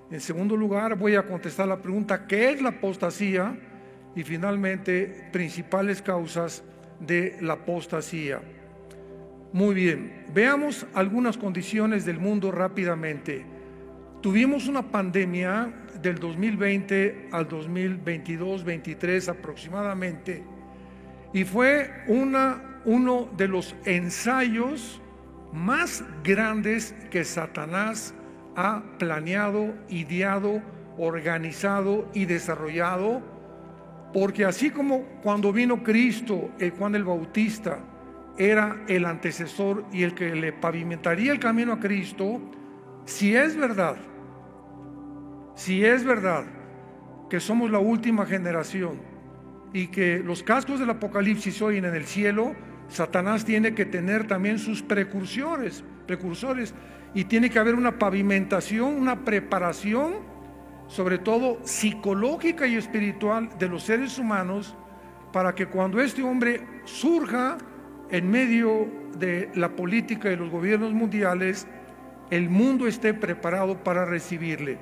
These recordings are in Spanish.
En segundo lugar, voy a contestar la pregunta: ¿qué es la apostasía? Y finalmente, principales causas de la apostasía. Muy bien, veamos algunas condiciones del mundo rápidamente. Tuvimos una pandemia del 2020 al 2022-23 aproximadamente, y fue uno de los ensayos más grandes que Satanás ha planeado, ideado, organizado y desarrollado, porque así como cuando vino Cristo, Juan el Bautista era el antecesor y el que le pavimentaría el camino a Cristo, si es verdad que somos la última generación y que los cascos del Apocalipsis se oyen en el cielo, Satanás tiene que tener también sus precursores, y tiene que haber una pavimentación, una preparación, sobre todo psicológica y espiritual, de los seres humanos, para que cuando este hombre surja en medio de la política y los gobiernos mundiales, el mundo esté preparado para recibirle.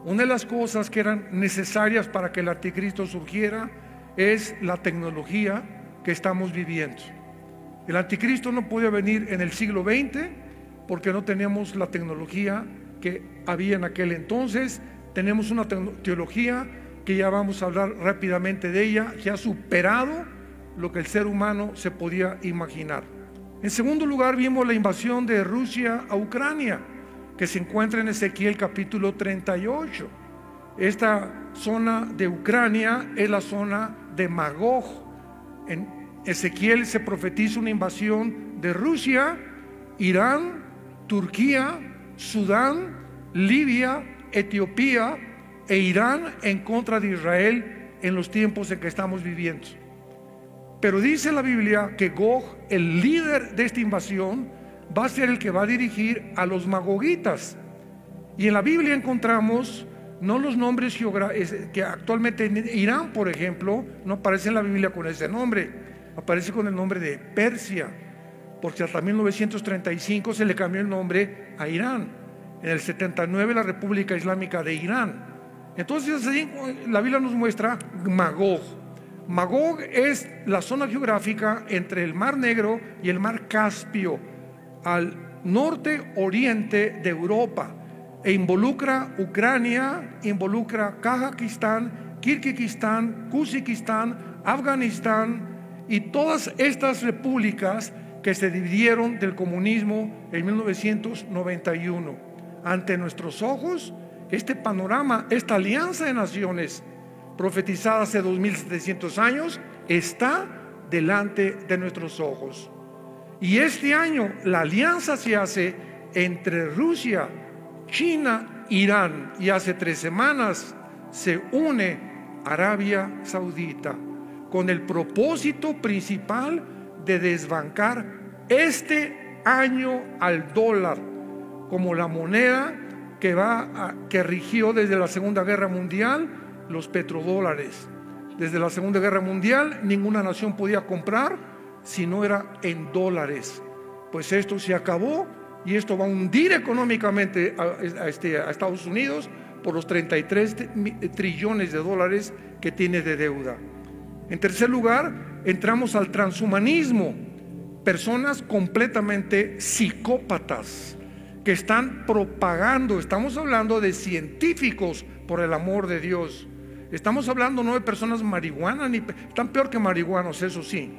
Una de las cosas que eran necesarias para que el anticristo surgiera es la tecnología que estamos viviendo. El anticristo no podía venir en el siglo XX porque no teníamos la tecnología que había en aquel entonces. Tenemos una teología que ya vamos a hablar rápidamente de ella, que ha superado lo que el ser humano se podía imaginar. En segundo lugar, vimos la invasión de Rusia a Ucrania, que se encuentra en Ezequiel capítulo 38. Esta zona de Ucrania es la zona de Magog. En Ezequiel se profetiza una invasión de Rusia, Irán, Turquía, Sudán, Libia, Etiopía e Irán en contra de Israel en los tiempos en que estamos viviendo. Pero dice la Biblia que Gog, el líder de esta invasión, va a ser el que va a dirigir a los magogitas. Y en la Biblia encontramos no los nombres que actualmente en Irán, por ejemplo, no aparece en la Biblia con ese nombre, aparece con el nombre de Persia, porque hasta 1935 se le cambió el nombre a Irán. En el 79 la República Islámica de Irán. Entonces así la Biblia nos muestra Magog. Magog es la zona geográfica entre el Mar Negro y el Mar Caspio, al norte oriente de Europa, e involucra Ucrania, involucra Kazajistán, Kirguistán, Kuzikistán, Afganistán y todas estas repúblicas que se dividieron del comunismo en 1991. Ante nuestros ojos, este panorama, esta alianza de naciones profetizada hace 2700 años, está delante de nuestros ojos. Y este año la alianza se hace entre Rusia, China, Irán, y hace 3 semanas se une Arabia Saudita con el propósito principal de desbancar este año al dólar como la moneda que rigió desde la Segunda Guerra Mundial, los petrodólares. Desde la Segunda Guerra Mundial ninguna nación podía comprar si no era en dólares. Pues esto se acabó y esto va a hundir económicamente a Estados Unidos por los 33 trillones de dólares que tiene de deuda. En tercer lugar, entramos al transhumanismo. Personas completamente psicópatas que están propagando, estamos hablando de científicos, por el amor de Dios. Estamos hablando no de personas marihuanas, ni están peor que marihuanos, eso sí.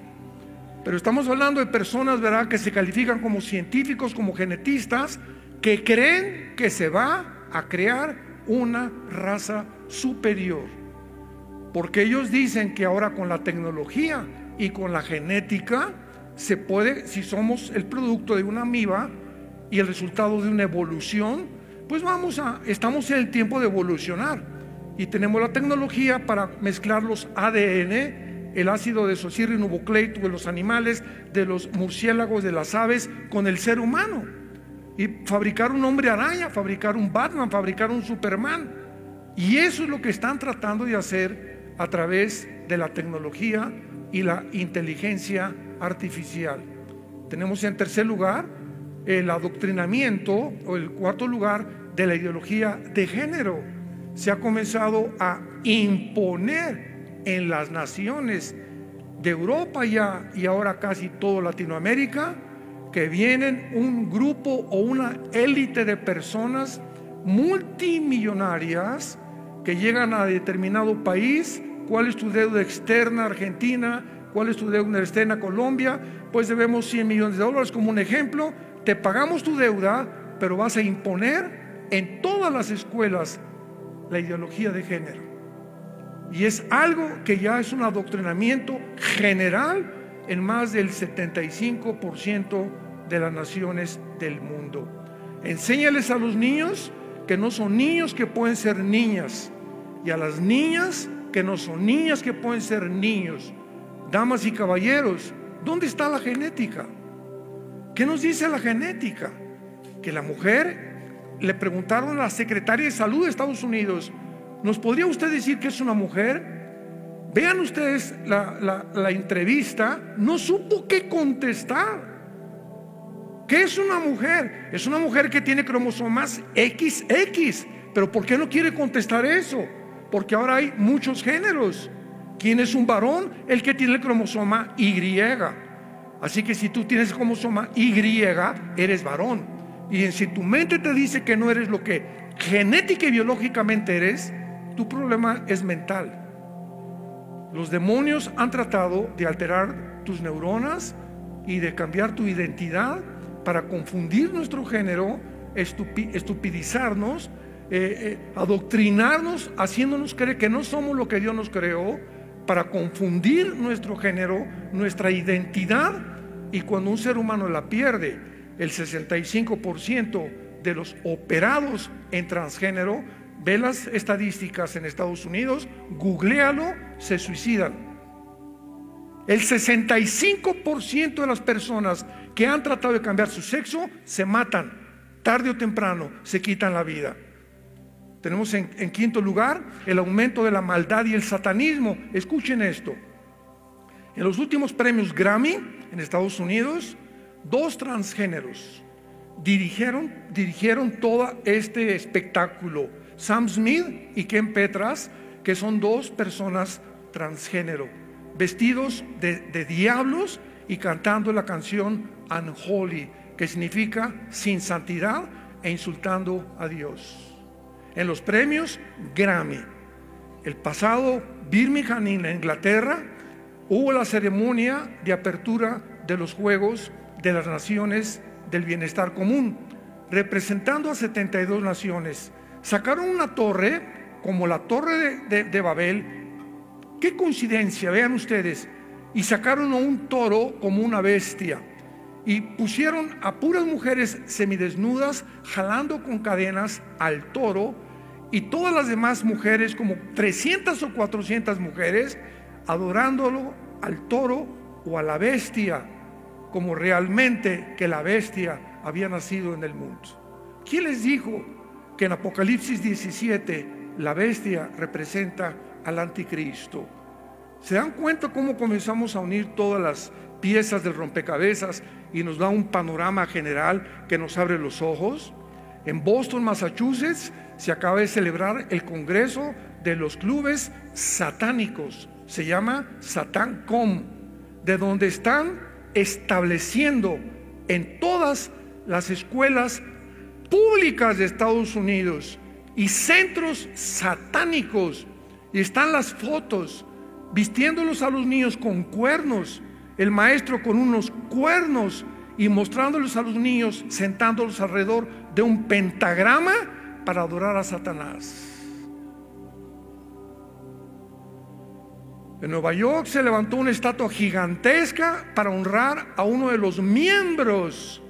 Pero estamos hablando de personas, ¿verdad?, que se califican como científicos, como genetistas, que creen que se va a crear una raza superior. Porque ellos dicen que ahora con la tecnología y con la genética se puede, si somos el producto de una amiba y el resultado de una evolución, pues estamos en el tiempo de evolucionar. Y tenemos la tecnología para mezclar los ADN, el ácido desoxirribonucleico de los animales, de los murciélagos, de las aves, con el ser humano, y fabricar un hombre araña, fabricar un Batman, fabricar un Superman. Y eso es lo que están tratando de hacer a través de la tecnología y la inteligencia artificial. Tenemos en tercer lugar el adoctrinamiento, o el cuarto lugar, de la ideología de género. Se ha comenzado a imponer en las naciones de Europa ya, y ahora casi toda Latinoamérica, que vienen un grupo o una élite de personas multimillonarias que llegan a determinado país. ¿Cuál es tu deuda externa, Argentina? ¿Cuál es tu deuda externa, Colombia? Pues debemos $100 millones como un ejemplo. Te pagamos tu deuda, pero vas a imponer en todas las escuelas la ideología de género. Y es algo que ya es un adoctrinamiento general en más del 75% de las naciones del mundo. Enséñales a los niños que no son niños, que pueden ser niñas, y a las niñas que no son niñas, que pueden ser niños. Damas y caballeros, ¿dónde está la genética? ¿Qué nos dice la genética? Que la mujer, le preguntaron a la secretaria de salud de Estados Unidos, ¿nos podría usted decir que es una mujer? Vean ustedes la entrevista, no supo qué contestar. ¿Qué es una mujer? Es una mujer que tiene cromosomas XX. Pero ¿por qué no quiere contestar eso? Porque ahora hay muchos géneros. ¿Quién es un varón? El que tiene el cromosoma Y. Así que si tú tienes el cromosoma Y, eres varón. Y si tu mente te dice que no eres lo que genética y biológicamente eres, tu problema es mental. Los demonios han tratado de alterar tus neuronas y de cambiar tu identidad para confundir nuestro género, estupidizarnos, adoctrinarnos, haciéndonos creer que no somos lo que Dios nos creó, para confundir nuestro género, nuestra identidad. Y cuando un ser humano la pierde, el 65% de los operados en transgénero, ve las estadísticas en Estados Unidos, googléalo, se suicidan. El 65% de las personas que han tratado de cambiar su sexo se matan, tarde o temprano se quitan la vida. Tenemos en quinto lugar el aumento de la maldad y el satanismo. Escuchen esto: en los últimos premios Grammy en Estados Unidos, 2 transgéneros dirigieron todo este espectáculo. Sam Smith y Ken Petras, que son 2 personas transgénero, vestidos de diablos y cantando la canción Unholy, que significa sin santidad, e insultando a Dios. En los premios Grammy, el pasado Birmingham, en Inglaterra, hubo la ceremonia de apertura de los Juegos de las Naciones del Bienestar Común, representando a 72 naciones. Sacaron una torre como la Torre de Babel. Qué coincidencia, vean ustedes. Y sacaron a un toro como una bestia, y pusieron a puras mujeres semidesnudas jalando con cadenas al toro, y todas las demás mujeres, como 300 o 400 mujeres, adorándolo al toro o a la bestia, como realmente que la bestia había nacido en el mundo. ¿Quién les dijo que en Apocalipsis 17 la bestia representa al anticristo? ¿Se dan cuenta cómo comenzamos a unir todas las piezas del rompecabezas y nos da un panorama general que nos abre los ojos? En Boston, Massachusetts, se acaba de celebrar el Congreso de los Clubes Satánicos. Se llama SatanCom, de donde están estableciendo en todas las escuelas públicas de Estados Unidos y centros satánicos. Y están las fotos, vistiéndolos a los niños con cuernos, el maestro con unos cuernos, y mostrándoles a los niños, sentándolos alrededor de un pentagrama para adorar a Satanás. En Nueva York se levantó una estatua gigantesca para honrar a uno de los miembros,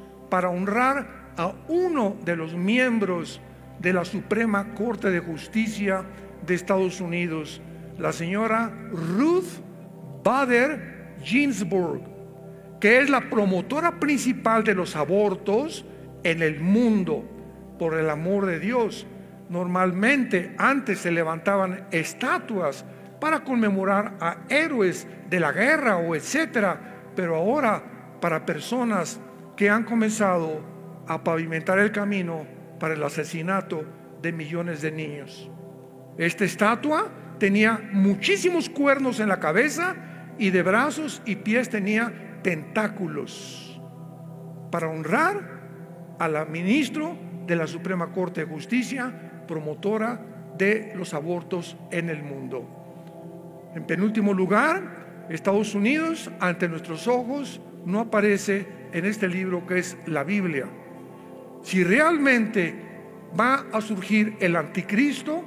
de la Suprema Corte de Justicia de Estados Unidos, la señora Ruth Bader Ginsburg, que es la promotora principal de los abortos en el mundo. Por el amor de Dios, normalmente antes se levantaban estatuas para conmemorar a héroes de la guerra o etcétera, pero ahora para personas que han comenzado a pavimentar el camino para el asesinato de millones de niños. Esta estatua tenía muchísimos cuernos en la cabeza y de brazos y pies tenía tentáculos para honrar a la ministro de la Suprema Corte de Justicia, promotora de los abortos en el mundo. En penúltimo lugar, Estados Unidos, ante nuestros ojos, no aparece en este libro que es la Biblia. Si realmente va a surgir el anticristo,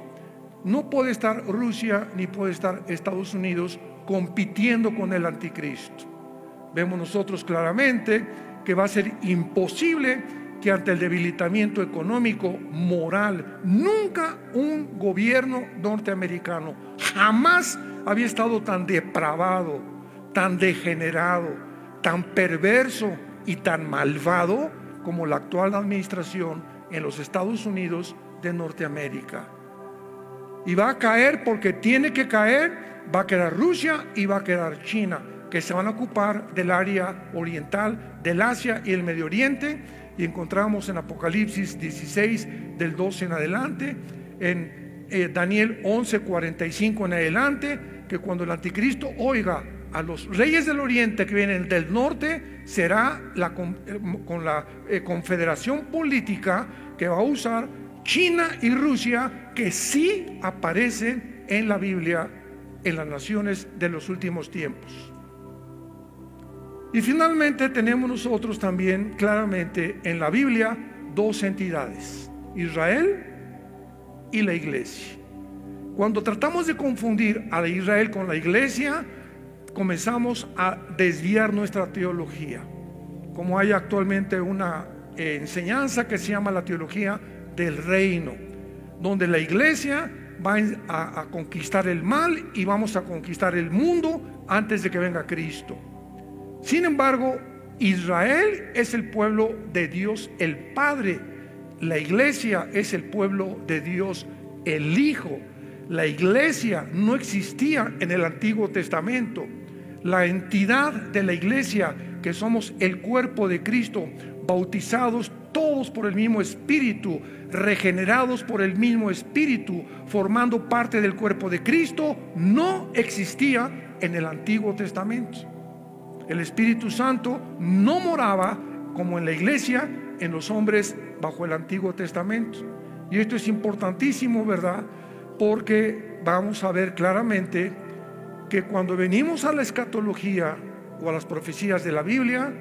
no puede estar Rusia ni puede estar Estados Unidos compitiendo con el anticristo. Vemos nosotros claramente que va a ser imposible que ante el debilitamiento económico, moral, nunca un gobierno norteamericano jamás había estado tan depravado, tan degenerado, tan perverso y tan malvado como la actual administración en los Estados Unidos de Norteamérica. Y va a caer porque tiene que caer. Va a quedar Rusia y va a quedar China, que se van a ocupar del área oriental, del Asia y el Medio Oriente. Y encontramos en Apocalipsis 16 del 12 en adelante, en Daniel 11:45 en adelante, que cuando el anticristo oiga a los reyes del oriente que vienen del norte, será con la confederación política que va a usar China y Rusia, que sí aparecen en la Biblia, en las naciones de los últimos tiempos. Y finalmente tenemos nosotros también claramente en la Biblia dos entidades: Israel y la iglesia. Cuando tratamos de confundir a Israel con la iglesia, comenzamos a desviar nuestra teología. Como hay actualmente una enseñanza que se llama la teología del reino, donde la iglesia va a conquistar el mal y vamos a conquistar el mundo antes de que venga Cristo. Sin embargo, Israel es el pueblo de Dios el Padre. La iglesia es el pueblo de Dios el Hijo. La iglesia no existía en el Antiguo Testamento. La entidad de la iglesia, que somos el cuerpo de Cristo, bautizados todos por el mismo Espíritu, regenerados por el mismo Espíritu, formando parte del cuerpo de Cristo, no existía en el Antiguo Testamento. El Espíritu Santo no moraba como en la iglesia en los hombres bajo el Antiguo Testamento. Y esto es importantísimo, ¿verdad? Porque vamos a ver claramente que cuando venimos a la escatología o a las profecías de la Biblia,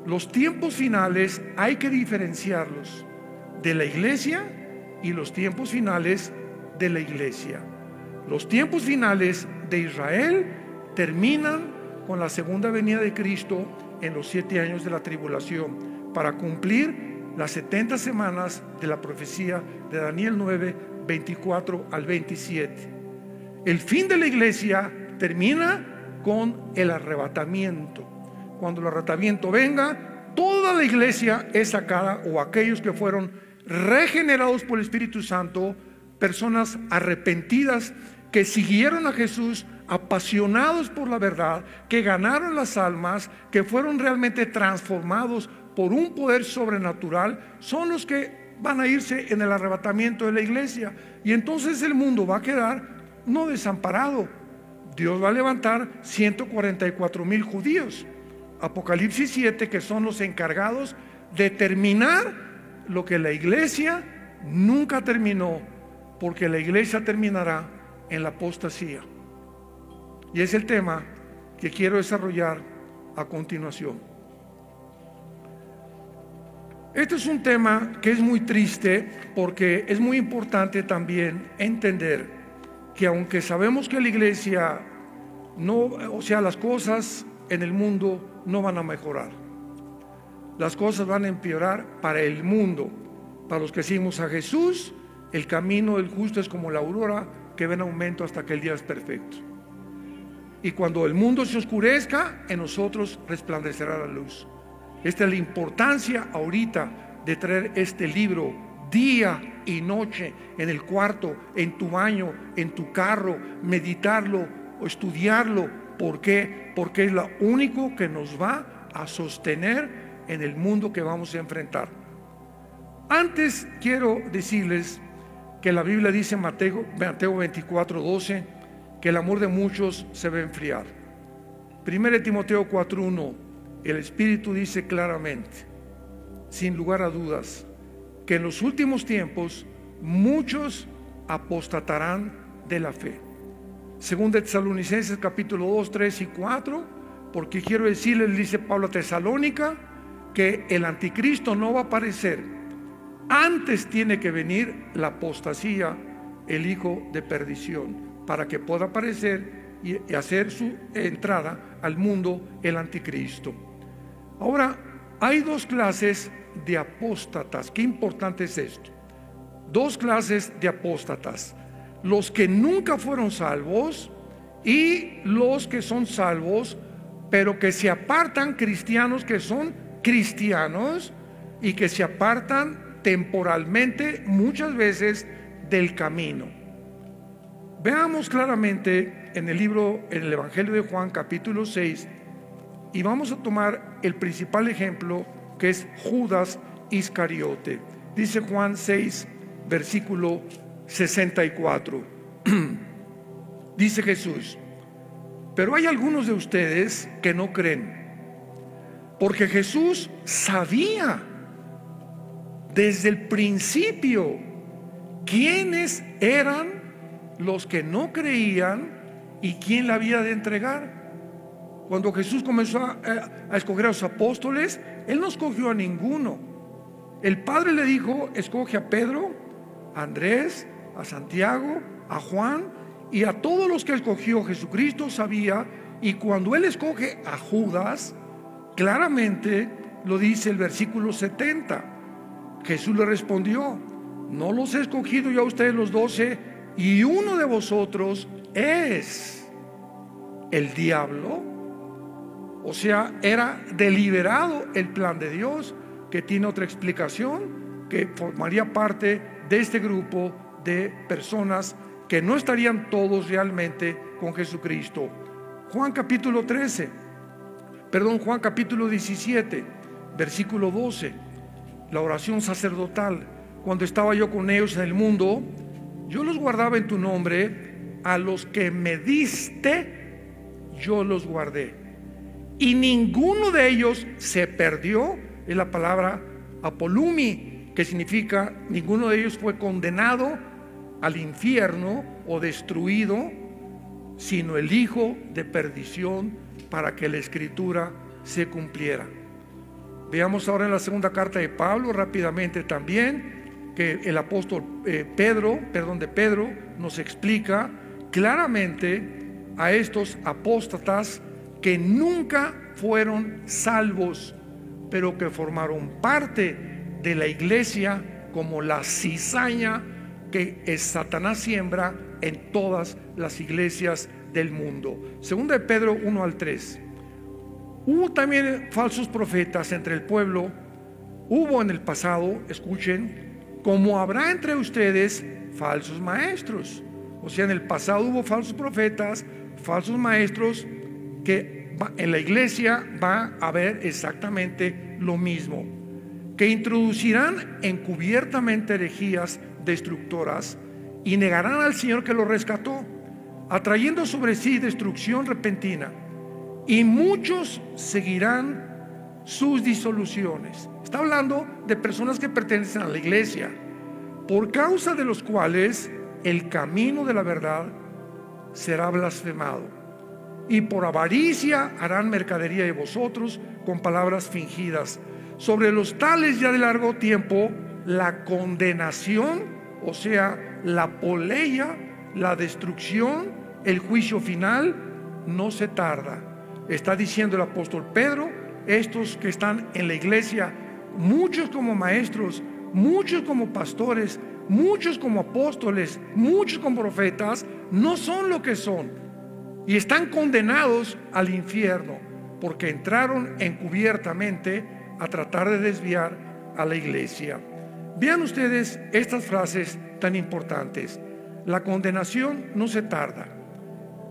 los tiempos finales hay que diferenciarlos de la iglesia y los tiempos finales de la iglesia. Los tiempos finales de Israel terminan con la segunda venida de Cristo en los 7 años de la tribulación, para cumplir las 70 semanas de la profecía de Daniel 9, 24 al 27. El fin de la iglesia termina con el arrebatamiento. Cuando el arrebatamiento venga, toda la iglesia es sacada, o aquellos que fueron regenerados por el Espíritu Santo, personas arrepentidas que siguieron a Jesús, apasionados por la verdad, que ganaron las almas, que fueron realmente transformados por un poder sobrenatural, son los que van a irse en el arrebatamiento de la iglesia. Y entonces el mundo va a quedar no desamparado. Dios va a levantar 144,000 judíos. Apocalipsis 7, que son los encargados de terminar lo que la iglesia nunca terminó, porque la iglesia terminará en la apostasía. Y es el tema que quiero desarrollar a continuación. Este es un tema que es muy triste, porque es muy importante también entender que aunque sabemos que la iglesia las cosas en el mundo no van a mejorar, las cosas van a empeorar para el mundo. Para los que seguimos a Jesús, el camino del justo es como la aurora que va en aumento hasta que el día es perfecto. Y cuando el mundo se oscurezca, en nosotros resplandecerá la luz. Esta es la importancia ahorita de traer este libro día y noche, en el cuarto, en tu baño, en tu carro, meditarlo o estudiarlo. ¿Por qué? Porque es lo único que nos va a sostener en el mundo que vamos a enfrentar. Antes quiero decirles que la Biblia dice en Mateo 24:12 que el amor de muchos se va a enfriar. 1 Timoteo 4:1, el Espíritu dice claramente, sin lugar a dudas, que en los últimos tiempos muchos apostatarán de la fe. 2 Tesalonicenses capítulo 2, 3 y 4, porque quiero decirles, dice Pablo a Tesalónica, que el anticristo no va a aparecer. Antes tiene que venir la apostasía, el hijo de perdición, para que pueda aparecer y hacer su entrada al mundo el anticristo. Ahora, hay dos clases de apóstatas. Qué importante es esto. Dos clases de apóstatas: los que nunca fueron salvos y los que son salvos, pero que se apartan, cristianos que son cristianos y que se apartan temporalmente muchas veces del camino. Veamos claramente en el Evangelio de Juan capítulo 6, y vamos a tomar el principal ejemplo, que es Judas Iscariote. Dice Juan 6, versículo 64. Dice Jesús: pero hay algunos de ustedes que no creen, porque Jesús sabía desde el principio quiénes eran los que no creían y quién la había de entregar. Cuando Jesús comenzó a escoger a los apóstoles, Él no escogió a ninguno. El Padre le dijo: escoge a Pedro, a Andrés, a Santiago, a Juan, y a todos los que escogió. Jesucristo sabía, y cuando Él escoge a Judas, claramente lo dice el versículo 70. Jesús le respondió: no los he escogido yo a ustedes los 12, y uno de vosotros es el diablo. O sea, era deliberado el plan de Dios, que tiene otra explicación, que formaría parte de este grupo de personas que no estarían todos realmente con Jesucristo. Juan capítulo 17, versículo 12, la oración sacerdotal: cuando estaba yo con ellos en el mundo, yo los guardaba en tu nombre, a los que me diste, yo los guardé, y ninguno de ellos se perdió. Es la palabra apolumi, que significa ninguno de ellos fue condenado al infierno o destruido, sino el hijo de perdición, para que la escritura se cumpliera. Veamos ahora en la segunda carta de Pablo rápidamente también, que el apóstol Pedro nos explica claramente a estos apóstatas que nunca fueron salvos, pero que formaron parte de la iglesia como la cizaña que Satanás siembra en todas las iglesias del mundo. Segunda de Pedro 1 al 3. Hubo también falsos profetas entre el pueblo. Hubo en el pasado, escuchen, como habrá entre ustedes falsos maestros. O sea, en el pasado hubo falsos profetas, falsos maestros, que en la iglesia va a haber exactamente lo mismo, que introducirán encubiertamente herejías destructoras y negarán al Señor que los rescató, atrayendo sobre sí destrucción repentina, y muchos seguirán sus disoluciones. Está hablando de personas que pertenecen a la iglesia, por causa de los cuales el camino de la verdad será blasfemado, y por avaricia harán mercadería de vosotros con palabras fingidas. Sobre los tales ya de largo tiempo la condenación, o sea, la poleia, la destrucción, el juicio final, no se tarda. Está diciendo el apóstol Pedro: estos que están en la iglesia, muchos como maestros, muchos como pastores, muchos como apóstoles, muchos como profetas, no son lo que son, y están condenados al infierno, porque entraron encubiertamente a tratar de desviar a la iglesia. Vean ustedes estas frases tan importantes: la condenación no se tarda.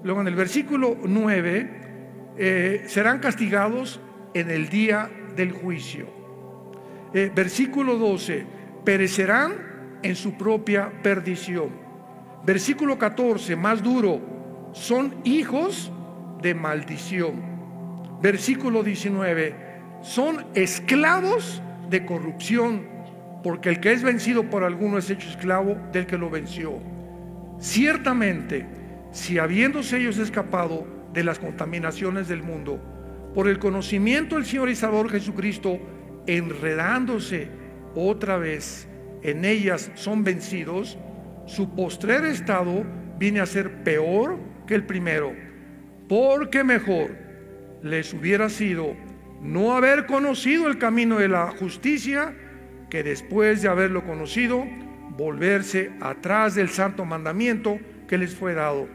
Luego en el versículo 9, serán castigados en el día del juicio. Versículo 12, perecerán en su propia perdición. Versículo 14, más duro, son hijos de maldición. Versículo 19, son esclavos de corrupción, porque el que es vencido por alguno es hecho esclavo del que lo venció. Ciertamente, si habiéndose ellos escapado de las contaminaciones del mundo, por el conocimiento del Señor y Salvador Jesucristo, enredándose otra vez en ellas son vencidos, su postrer estado viene a ser peor que el primero, porque mejor les hubiera sido no haber conocido el camino de la justicia, que después de haberlo conocido, volverse atrás del santo mandamiento que les fue dado.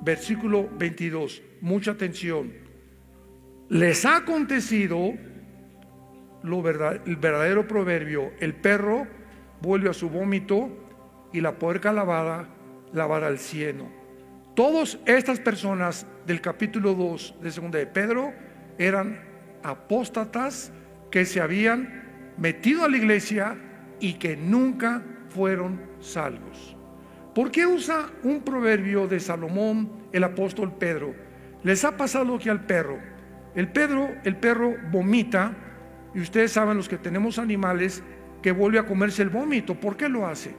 Versículo 22, mucha atención. Les ha acontecido el verdadero proverbio: el perro vuelve a su vómito y la puerca lavada al cieno. Todas estas personas del capítulo 2 de 2 de Pedro eran apóstatas que se habían metido a la iglesia y que nunca fueron salvos. ¿Por qué usa un proverbio de Salomón el apóstol Pedro? Les ha pasado lo que al perro. El perro vomita, y ustedes saben, los que tenemos animales, que vuelve a comerse el vómito. ¿Por qué lo hace?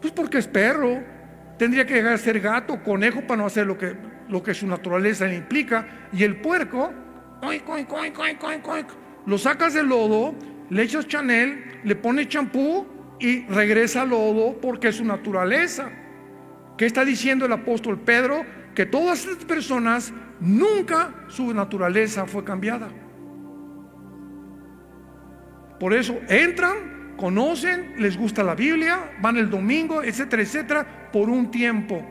Pues porque es perro. Tendría que llegar a ser gato, conejo, para no hacer lo que su naturaleza le implica. Y el puerco, lo sacas del lodo, le echas Chanel, le pones champú y regresa al lodo, porque es su naturaleza. ¿Qué está diciendo el apóstol Pedro? Que todas estas personas nunca su naturaleza fue cambiada. Por eso entran, conocen, les gusta la Biblia, van el domingo, etcétera, etcétera, por un tiempo.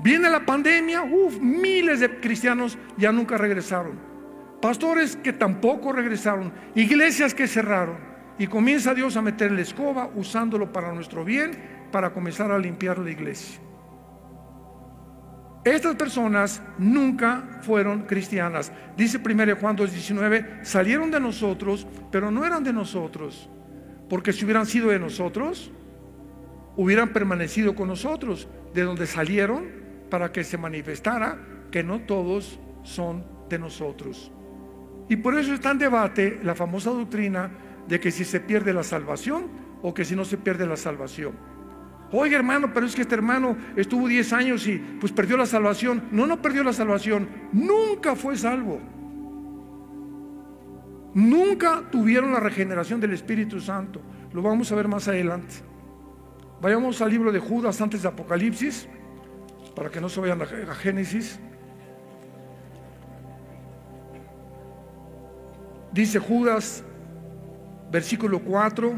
Viene la pandemia, miles de cristianos ya nunca regresaron. Pastores que tampoco regresaron, iglesias que cerraron, y comienza Dios a meter la escoba, usándolo para nuestro bien, para comenzar a limpiar la iglesia. Estas personas nunca fueron cristianas. Dice 1 Juan 2:19, salieron de nosotros, pero no eran de nosotros, porque si hubieran sido de nosotros, hubieran permanecido con nosotros, de donde salieron, para que se manifestara que no todos son de nosotros. Y por eso está en debate la famosa doctrina de que si se pierde la salvación o que si no se pierde la salvación. Oye, hermano, pero es que este hermano estuvo 10 años y pues perdió la salvación. No perdió la salvación, nunca fue salvo. Nunca tuvieron la regeneración del Espíritu Santo. Lo vamos a ver más adelante. Vayamos al libro de Judas antes de Apocalipsis, para que no se vayan a Génesis. Dice Judas, versículo 4: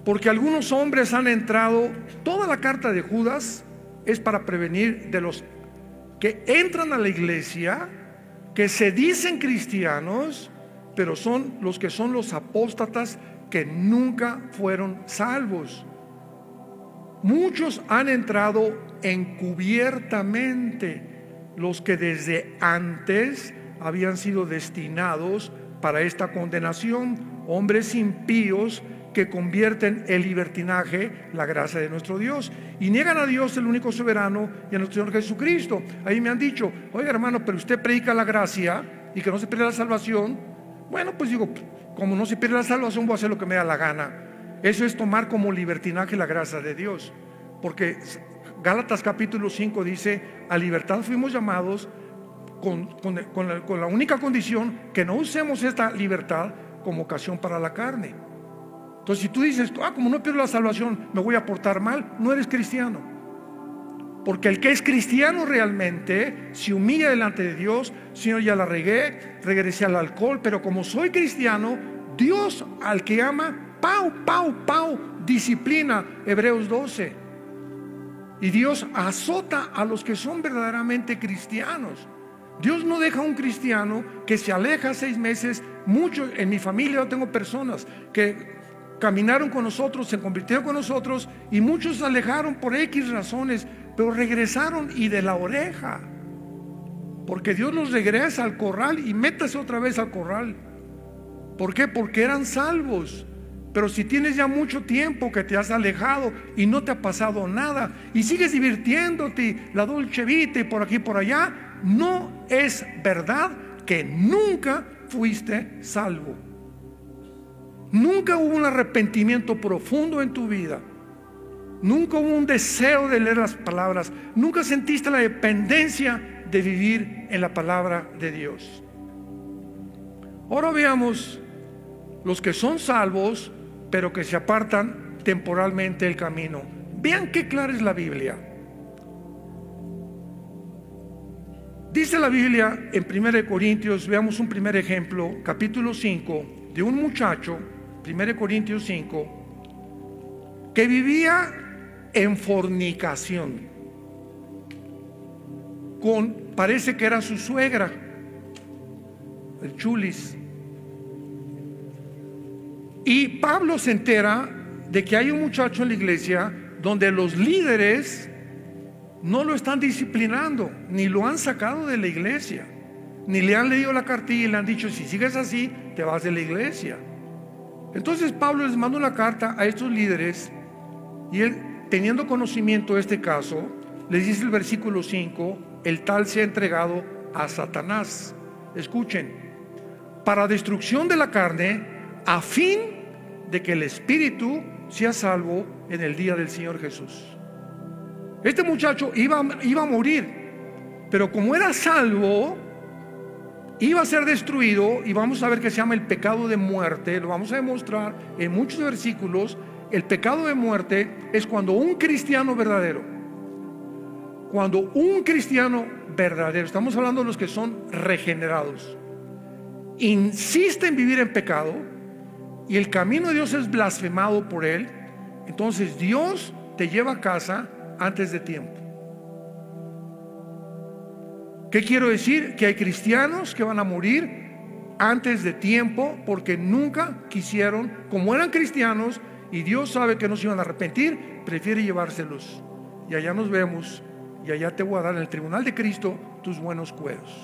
porque algunos hombres han entrado. Toda la carta de Judas es para prevenir de los que entran a la iglesia, que se dicen cristianos, pero son los apóstatas que nunca fueron salvos. Muchos han entrado encubiertamente, los que desde antes habían sido destinados para esta condenación, hombres impíos que convierten en libertinaje la gracia de nuestro Dios y niegan a Dios, el único soberano, y a nuestro Señor Jesucristo. Ahí me han dicho: oiga, hermano, pero usted predica la gracia y que no se pierde la salvación. Bueno, pues digo, como no se pierde la salvación, voy a hacer lo que me da la gana. Eso es tomar como libertinaje la gracia de Dios, porque Gálatas capítulo 5 dice: a libertad fuimos llamados, con la única condición que no usemos esta libertad como ocasión para la carne. Entonces, si tú dices, como no pierdo la salvación, me voy a portar mal, no eres cristiano. Porque el que es cristiano realmente se humilla delante de Dios. Señor, ya la regué, regresé al alcohol, pero como soy cristiano, Dios al que ama, disciplina. Hebreos 12. Y Dios azota a los que son verdaderamente cristianos. Dios no deja a un cristiano que se aleja 6 meses. Muchos en mi familia, yo tengo personas que caminaron con nosotros, se convirtieron con nosotros, y muchos se alejaron por X razones, pero regresaron, y de la oreja, porque Dios los regresa al corral y métase otra vez al corral. ¿Por qué? Porque eran salvos. Pero si tienes ya mucho tiempo que te has alejado y no te ha pasado nada y sigues divirtiéndote, la dolce vita y por aquí y por allá, no es verdad que nunca fuiste salvo. Nunca hubo un arrepentimiento profundo en tu vida. Nunca hubo un deseo de leer las palabras. Nunca sentiste la dependencia de vivir en la palabra de Dios. Ahora veamos los que son salvos, pero que se apartan temporalmente del camino. Vean qué clara es la Biblia. Dice la Biblia en 1 Corintios, veamos un primer ejemplo, capítulo 5, de un muchacho, 1 Corintios 5, que vivía en fornicación con, parece que era su suegra, el chulis. Y Pablo se entera de que hay un muchacho en la iglesia donde los líderes no lo están disciplinando, ni lo han sacado de la iglesia, ni le han leído la cartilla y le han dicho: si sigues así, te vas de la iglesia. Entonces Pablo les manda una carta a estos líderes, y él, teniendo conocimiento de este caso, les dice el versículo 5: el tal se ha entregado a Satanás. Escuchen: para destrucción de la carne, a fin de que el espíritu sea salvo en el día del Señor Jesús. Este muchacho iba a morir, pero como era salvo, iba a ser destruido. Y vamos a ver que se llama el pecado de muerte. Lo vamos a demostrar en muchos versículos. El pecado de muerte es cuando un cristiano verdadero, estamos hablando de los que son regenerados, insiste en vivir en pecado y el camino de Dios es blasfemado por él, entonces Dios te lleva a casa antes de tiempo. ¿Qué quiero decir? Que hay cristianos que van a morir antes de tiempo porque nunca quisieron, como eran cristianos y Dios sabe que no se iban a arrepentir, prefiere llevárselos. Y allá nos vemos, y allá te voy a dar en el tribunal de Cristo tus buenos cueros.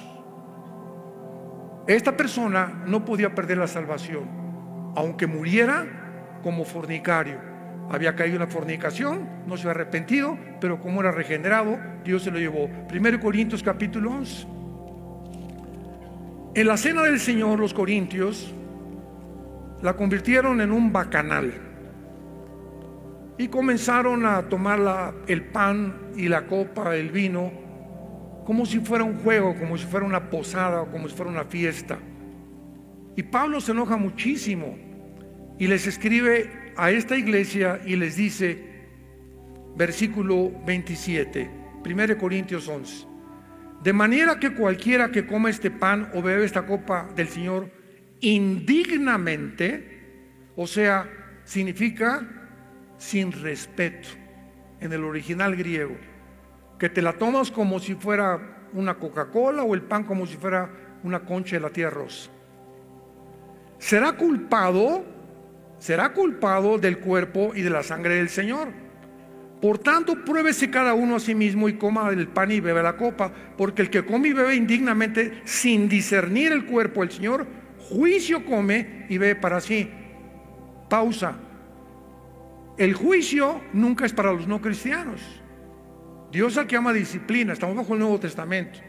Esta persona no podía perder la salvación, aunque muriera como fornicario. Había caído en la fornicación, no se había arrepentido, pero como era regenerado, Dios se lo llevó. 1 Corintios capítulo 11. En la cena del Señor, los corintios la convirtieron en un bacanal y comenzaron a tomar el pan y la copa, el vino, como si fuera un juego, como si fuera una posada o como si fuera una fiesta. Y Pablo se enoja muchísimo y les escribe a esta iglesia y les dice, versículo 27, 1 Corintios 11: de manera que cualquiera que coma este pan o bebe esta copa del Señor indignamente, o sea, significa sin respeto en el original griego, que te la tomas como si fuera una Coca-Cola o el pan como si fuera una concha de la tía rosa, será culpado del cuerpo y de la sangre del Señor. Por tanto, pruébese cada uno a sí mismo y coma el pan y bebe la copa, porque el que come y bebe indignamente sin discernir el cuerpo del Señor, juicio come y bebe para sí. Pausa. El juicio nunca es para los no cristianos. Dios es el que ama disciplina. Estamos bajo el Nuevo Testamento.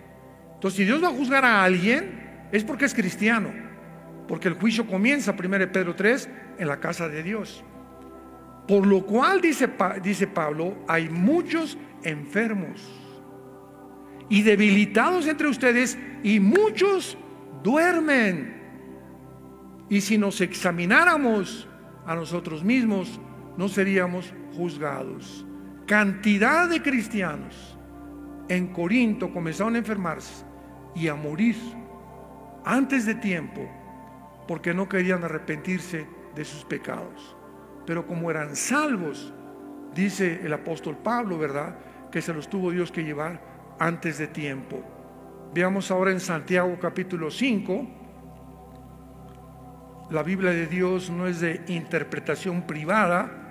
Entonces, si Dios va a juzgar a alguien, es porque es cristiano, porque el juicio comienza, 1 Pedro 3, en la casa de Dios. Por lo cual, dice Pablo, hay muchos enfermos y debilitados entre ustedes, y muchos duermen. Y si nos examináramos a nosotros mismos, no seríamos juzgados. Cantidad de cristianos en Corinto comenzaron a enfermarse y a morir antes de tiempo porque no querían arrepentirse de sus pecados. Pero como eran salvos, dice el apóstol Pablo, ¿verdad?, que se los tuvo Dios que llevar antes de tiempo. Veamos ahora en Santiago capítulo 5. La Biblia de Dios no es de interpretación privada.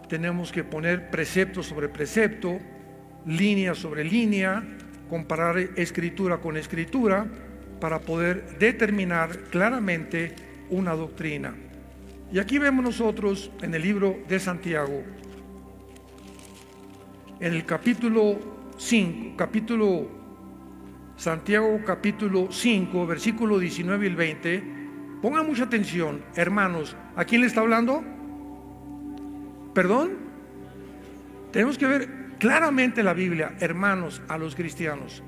Tenemos que poner precepto sobre precepto, línea sobre línea, comparar escritura con escritura para poder determinar claramente una doctrina. Y aquí vemos nosotros en el libro de Santiago, en el capítulo 5, Santiago capítulo 5, versículo 19 y el 20. Pongan mucha atención, hermanos. ¿A quién le está hablando? ¿Perdón? Tenemos que ver claramente la Biblia, hermanos, a los cristianos.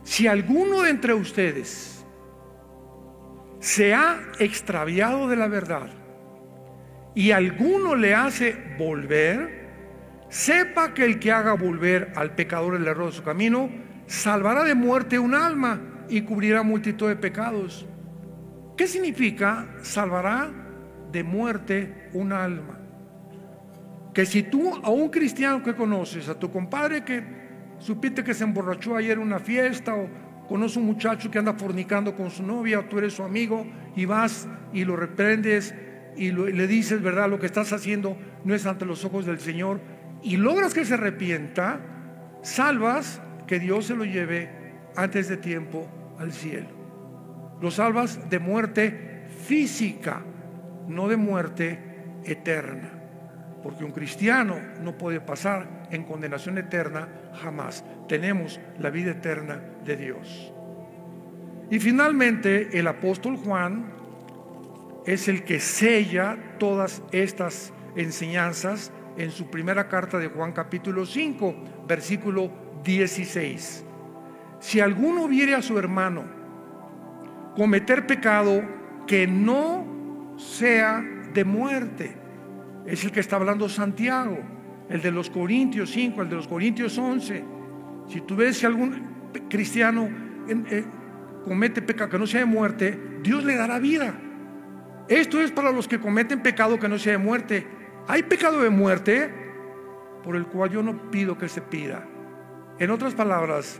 Si alguno de entre ustedes se ha extraviado de la verdad y alguno le hace volver, sepa que el que haga volver al pecador el error de su camino, salvará de muerte un alma y cubrirá multitud de pecados. ¿Qué significa salvará de muerte un alma? Que si tú a un cristiano que conoces, a tu compadre que supiste que se emborrachó ayer en una fiesta, o conoces un muchacho que anda fornicando con su novia, o tú eres su amigo y vas y lo reprendes y le dices, verdad, lo que estás haciendo no es ante los ojos del Señor, y logras que se arrepienta, salvas que Dios se lo lleve antes de tiempo al cielo. Lo salvas de muerte física, no de muerte eterna, porque un cristiano no puede pasar en condenación eterna jamás. Tenemos la vida eterna de Dios. Y finalmente el apóstol Juan es el que sella todas estas enseñanzas en su primera carta de Juan capítulo 5, versículo 16. Si alguno viere a su hermano cometer pecado que no sea de muerte, es el que está hablando Santiago, el de los Corintios 5, el de los Corintios 11. Si tú ves si algún cristiano comete pecado que no sea de muerte, Dios le dará vida. Esto es para los que cometen pecado que no sea de muerte. Hay pecado de muerte por el cual yo no pido que se pida. En otras palabras,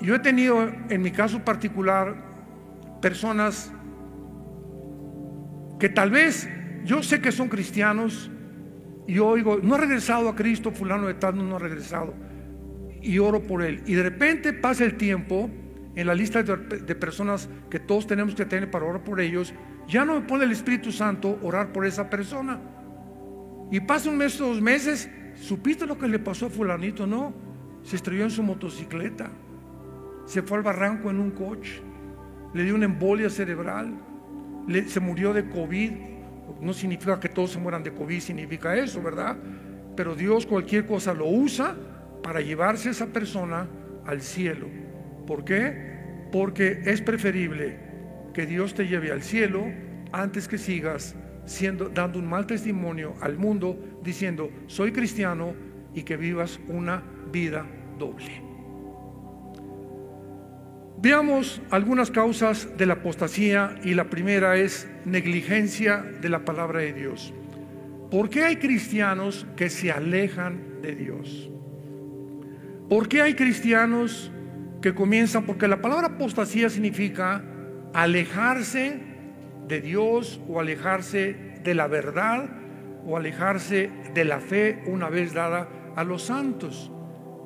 yo he tenido en mi caso particular personas que tal vez yo sé que son cristianos y yo oigo, no ha regresado a Cristo, fulano de tal no ha regresado, y oro por él, y de repente pasa el tiempo en la lista de personas que todos tenemos que tener para orar por ellos, ya no me pone el Espíritu Santo orar por esa persona, y pasa un mes o 2 meses. ¿Supiste lo que le pasó a fulanito? No, se estrelló en su motocicleta, se fue al barranco en un coche, le dio una embolia cerebral, se murió de COVID. No significa que todos se mueran de COVID, significa eso, ¿verdad? Pero Dios cualquier cosa lo usa para llevarse a esa persona al cielo. ¿Por qué? Porque es preferible que Dios te lleve al cielo antes que sigas dando un mal testimonio al mundo diciendo soy cristiano y que vivas una vida doble. Veamos algunas causas de la apostasía, y la primera es negligencia de la palabra de Dios. ¿Por qué hay cristianos que se alejan de Dios? ¿Por qué hay cristianos que comienzan? Porque la palabra apostasía significa alejarse de Dios, o alejarse de la verdad, o alejarse de la fe una vez dada a los santos.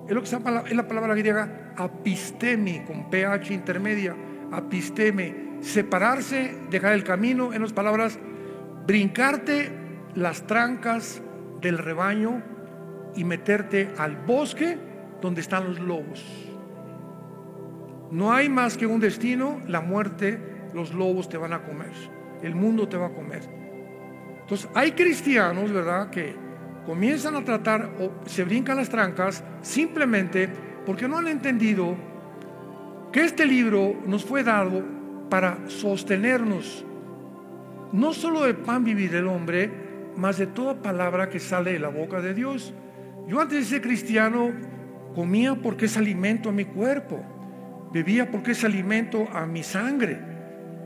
Es lo que se llama, es la palabra griega apistemi, con ph intermedia, apisteme, separarse, dejar el camino, en otras palabras, brincarte las trancas del rebaño y meterte al bosque donde están los lobos. No hay más que un destino, la muerte. Los lobos te van a comer, el mundo te va a comer. Entonces hay cristianos, ¿verdad?, que comienzan a tratar o se brincan las trancas simplemente porque no han entendido que este libro nos fue dado para sostenernos. No solo de pan vivir el hombre, mas de toda palabra que sale de la boca de Dios. Yo antes de ser cristiano comía porque es alimento a mi cuerpo, bebía porque es alimento a mi sangre.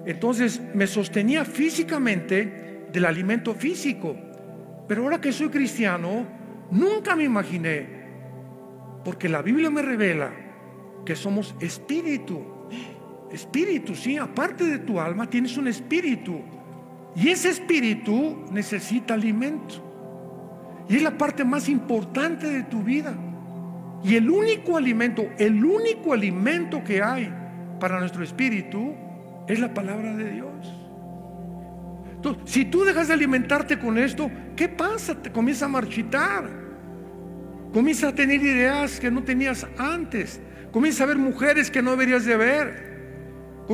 Entonces me sostenía físicamente del alimento físico. Pero ahora que soy cristiano, nunca me imaginé, porque la Biblia me revela que somos espíritu. Espíritu, sí, aparte de tu alma tienes un espíritu, y ese espíritu necesita alimento, y es la parte más importante de tu vida. Y el único alimento que hay para nuestro espíritu es la palabra de Dios. Entonces, si tú dejas de alimentarte con esto, ¿qué pasa? Te comienza a marchitar, comienza a tener ideas que no tenías antes, comienza a ver mujeres que no deberías de ver,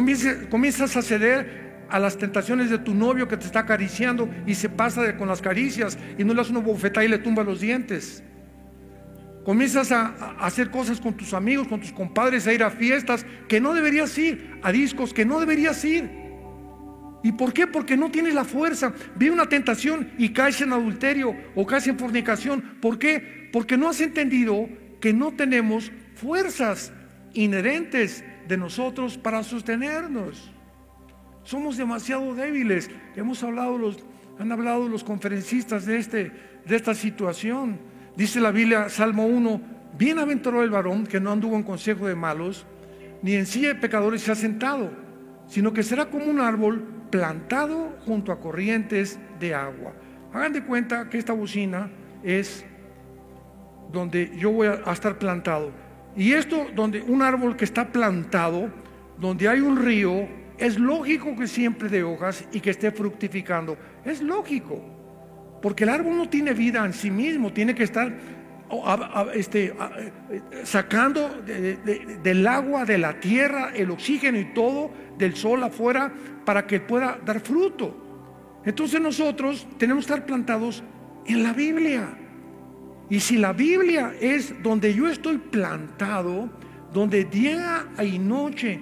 comienzas a ceder a las tentaciones de tu novio que te está acariciando y se pasa con las caricias y no le das una bofetada y le tumba los dientes. Comienzas a hacer cosas con tus amigos, con tus compadres, a ir a fiestas que no deberías ir, a discos que no deberías ir. ¿Y por qué? Porque no tienes la fuerza. Viene una tentación y caes en adulterio o caes en fornicación. ¿Por qué? Porque no has entendido que no tenemos fuerzas inherentes de nosotros para sostenernos. Somos demasiado débiles. Han hablado los conferencistas de esta situación. Dice la Biblia, Salmo 1: bienaventurado el varón que no anduvo en consejo de malos, ni en silla de pecadores se ha sentado, sino que será como un árbol plantado junto a corrientes de agua. Hagan de cuenta que esta bocina es donde yo voy a estar plantado. Y esto, donde un árbol que está plantado, donde hay un río, es lógico que siempre dé hojas y que esté fructificando. Es lógico, porque el árbol no tiene vida en sí mismo, tiene que estar sacando del agua, de la tierra, el oxígeno y todo, del sol afuera, para que pueda dar fruto. Entonces nosotros tenemos que estar plantados en la Biblia. Y si la Biblia es donde yo estoy plantado, donde día y noche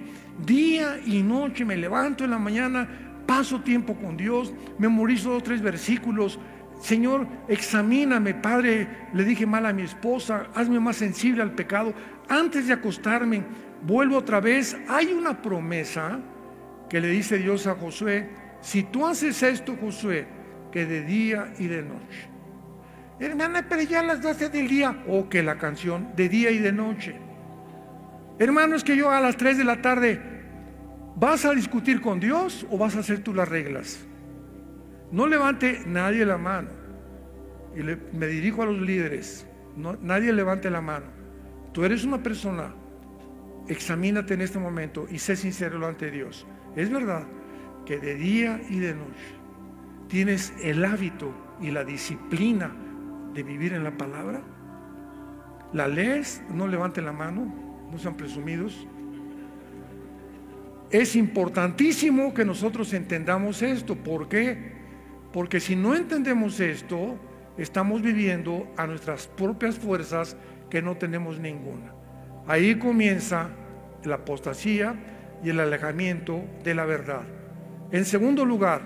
me levanto en la mañana, paso tiempo con Dios, memorizo 2 o 3 versículos. Señor, examíname, Padre, le dije mal a mi esposa, hazme más sensible al pecado. Antes de acostarme, vuelvo otra vez. Hay una promesa que le dice Dios a Josué: si tú haces esto, Josué, que de día y de noche. Hermana, pero ya a las 12 del día, o que la canción, de día y de noche. Hermano, es que yo a las 3 de la tarde, ¿vas a discutir con Dios o vas a hacer tú las reglas? No levante nadie la mano. Y me dirijo a los líderes. Nadie levante la mano. Tú eres una persona, examínate en este momento y sé sincero ante Dios. Es verdad que de día y de noche tienes el hábito y la disciplina de vivir en la palabra. ¿La lees? No levanten la mano, no sean presumidos. Es importantísimo que nosotros entendamos esto. ¿Por qué? Porque si no entendemos esto, estamos viviendo a nuestras propias fuerzas, que no tenemos ninguna. Ahí comienza la apostasía y el alejamiento de la verdad. En segundo lugar,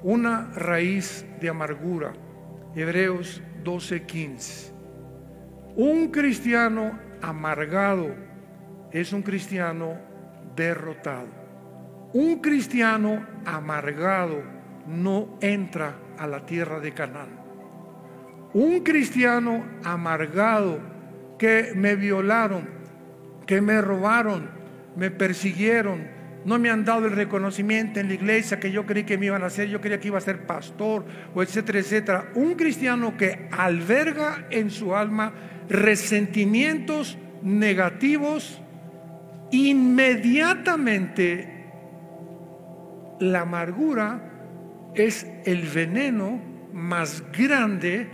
una raíz de amargura. Hebreos 12:15. Un cristiano amargado es un cristiano derrotado. Un cristiano amargado no entra a la tierra de Canaán. Un cristiano amargado, que me violaron, que me robaron, me persiguieron, no me han dado el reconocimiento en la iglesia que yo creí que me iban a hacer, yo creía que iba a ser pastor, o etcétera, etcétera. Un cristiano que alberga en su alma resentimientos negativos, inmediatamente la amargura es el veneno más grande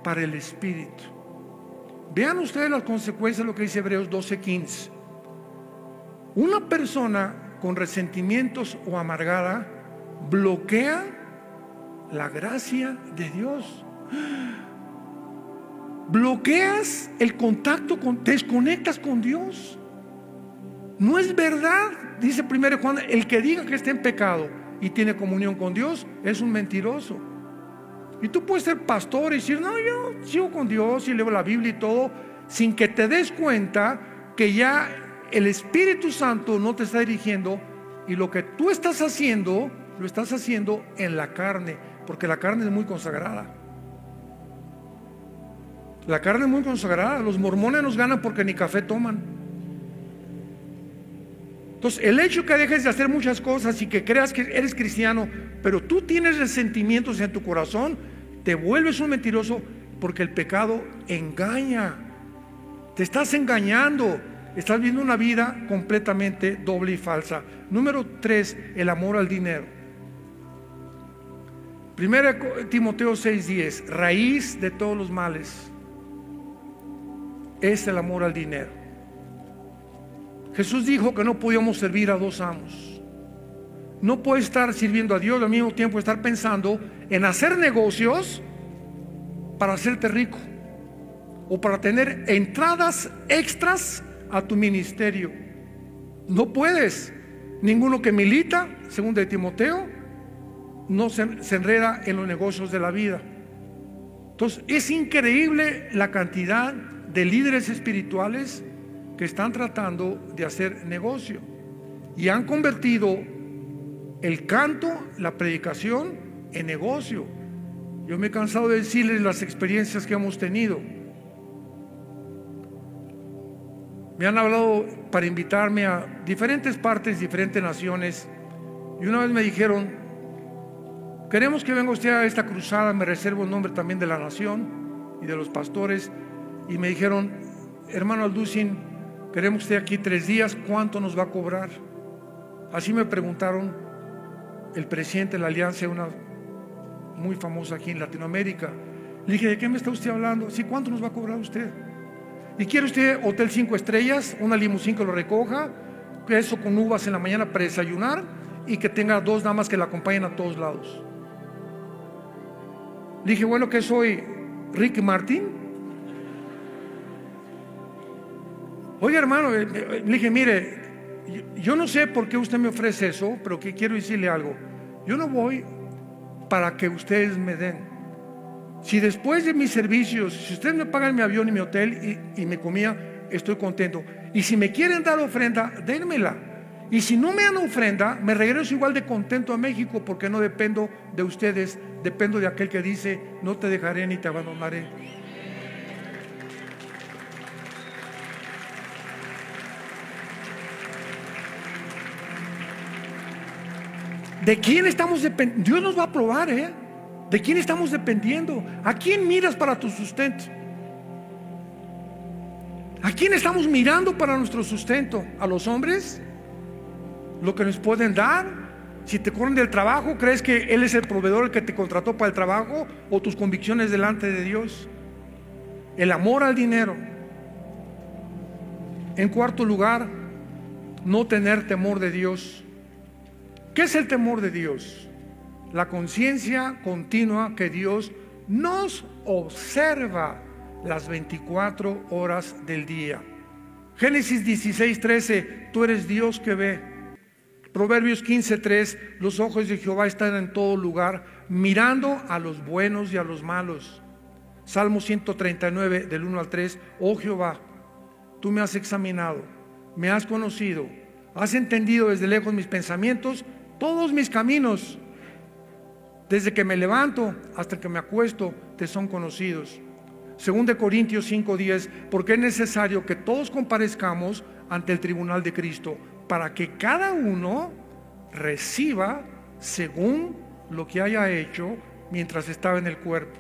para el espíritu. Vean ustedes las consecuencias de lo que dice Hebreos 12:15. Una persona con resentimientos o amargada bloquea la gracia de Dios. Bloqueas el contacto, desconectas con Dios. No es verdad, dice 1 Juan, el que diga que está en pecado y tiene comunión con Dios es un mentiroso. Y tú puedes ser pastor y decir: no, yo sigo con Dios y leo la Biblia y todo, sin que te des cuenta que ya el Espíritu Santo no te está dirigiendo, y lo que tú estás haciendo, lo estás haciendo en la carne, porque la carne es muy consagrada. La carne es muy consagrada. Los mormones nos ganan porque ni café toman. Entonces, el hecho que dejes de hacer muchas cosas y que creas que eres cristiano, pero tú tienes resentimientos en tu corazón, te vuelves un mentiroso, porque el pecado engaña. Te estás engañando. Estás viviendo una vida completamente doble y falsa. Número 3, el amor al dinero. 1 Timoteo 6:10, raíz de todos los males es el amor al dinero. Jesús dijo que no podíamos servir a dos amos. No puedes estar sirviendo a Dios y al mismo tiempo estar pensando en hacer negocios para hacerte rico o para tener entradas extras a tu ministerio. No puedes. Ninguno que milita, según de Timoteo, no se enreda en los negocios de la vida. Entonces es increíble la cantidad de líderes espirituales que están tratando de hacer negocio y han convertido el canto, la predicación en negocio. Yo me he cansado de decirles las experiencias que hemos tenido. Me han hablado para invitarme a diferentes partes, diferentes naciones, y una vez me dijeron: queremos que venga usted a esta cruzada, me reservo el nombre también de la nación y de los pastores, y me dijeron: hermano Alducin, queremos usted aquí 3 días, ¿cuánto nos va a cobrar? Así me preguntaron el presidente de la alianza, una muy famosa aquí en Latinoamérica. Le dije: ¿de qué me está usted hablando? Sí, ¿cuánto nos va a cobrar usted? ¿Y quiere usted hotel 5 estrellas, una limusín que lo recoja, queso con uvas en la mañana para desayunar y que tenga 2 damas que la acompañen a todos lados? Le dije: bueno, ¿qué soy? ¿Ricky Martin? Oye, hermano, le dije: mire, yo no sé por qué usted me ofrece eso, pero que quiero decirle algo. Yo no voy para que ustedes me den. Si después de mis servicios, si ustedes me pagan mi avión y mi hotel y mi comida, estoy contento. Y si me quieren dar ofrenda, dénmela. Y si no me dan ofrenda, me regreso igual de contento a México, porque no dependo de ustedes, dependo de aquel que dice: no te dejaré ni te abandonaré. ¿De quién estamos dependiendo? Dios nos va a probar, ¿de quién estamos dependiendo? ¿A quién miras para tu sustento? ¿A quién estamos mirando para nuestro sustento? ¿A los hombres? ¿Lo que nos pueden dar? Si te corren del trabajo, ¿crees que Él es el proveedor, el que te contrató para el trabajo? ¿O tus convicciones delante de Dios? El amor al dinero. En cuarto lugar, no tener temor de Dios. ¿Qué es el temor de Dios? La conciencia continua que Dios nos observa las 24 horas del día. Génesis 16:13, tú eres Dios que ve. Proverbios 15:3, los ojos de Jehová están en todo lugar, mirando a los buenos y a los malos. Salmo 139, del 1 al 3, oh Jehová, tú me has examinado, me has conocido, has entendido desde lejos mis pensamientos, todos mis caminos, desde que me levanto hasta que me acuesto, te son conocidos. 2 Corintios 5:10, porque es necesario que todos comparezcamos ante el tribunal de Cristo, para que cada uno reciba según lo que haya hecho mientras estaba en el cuerpo.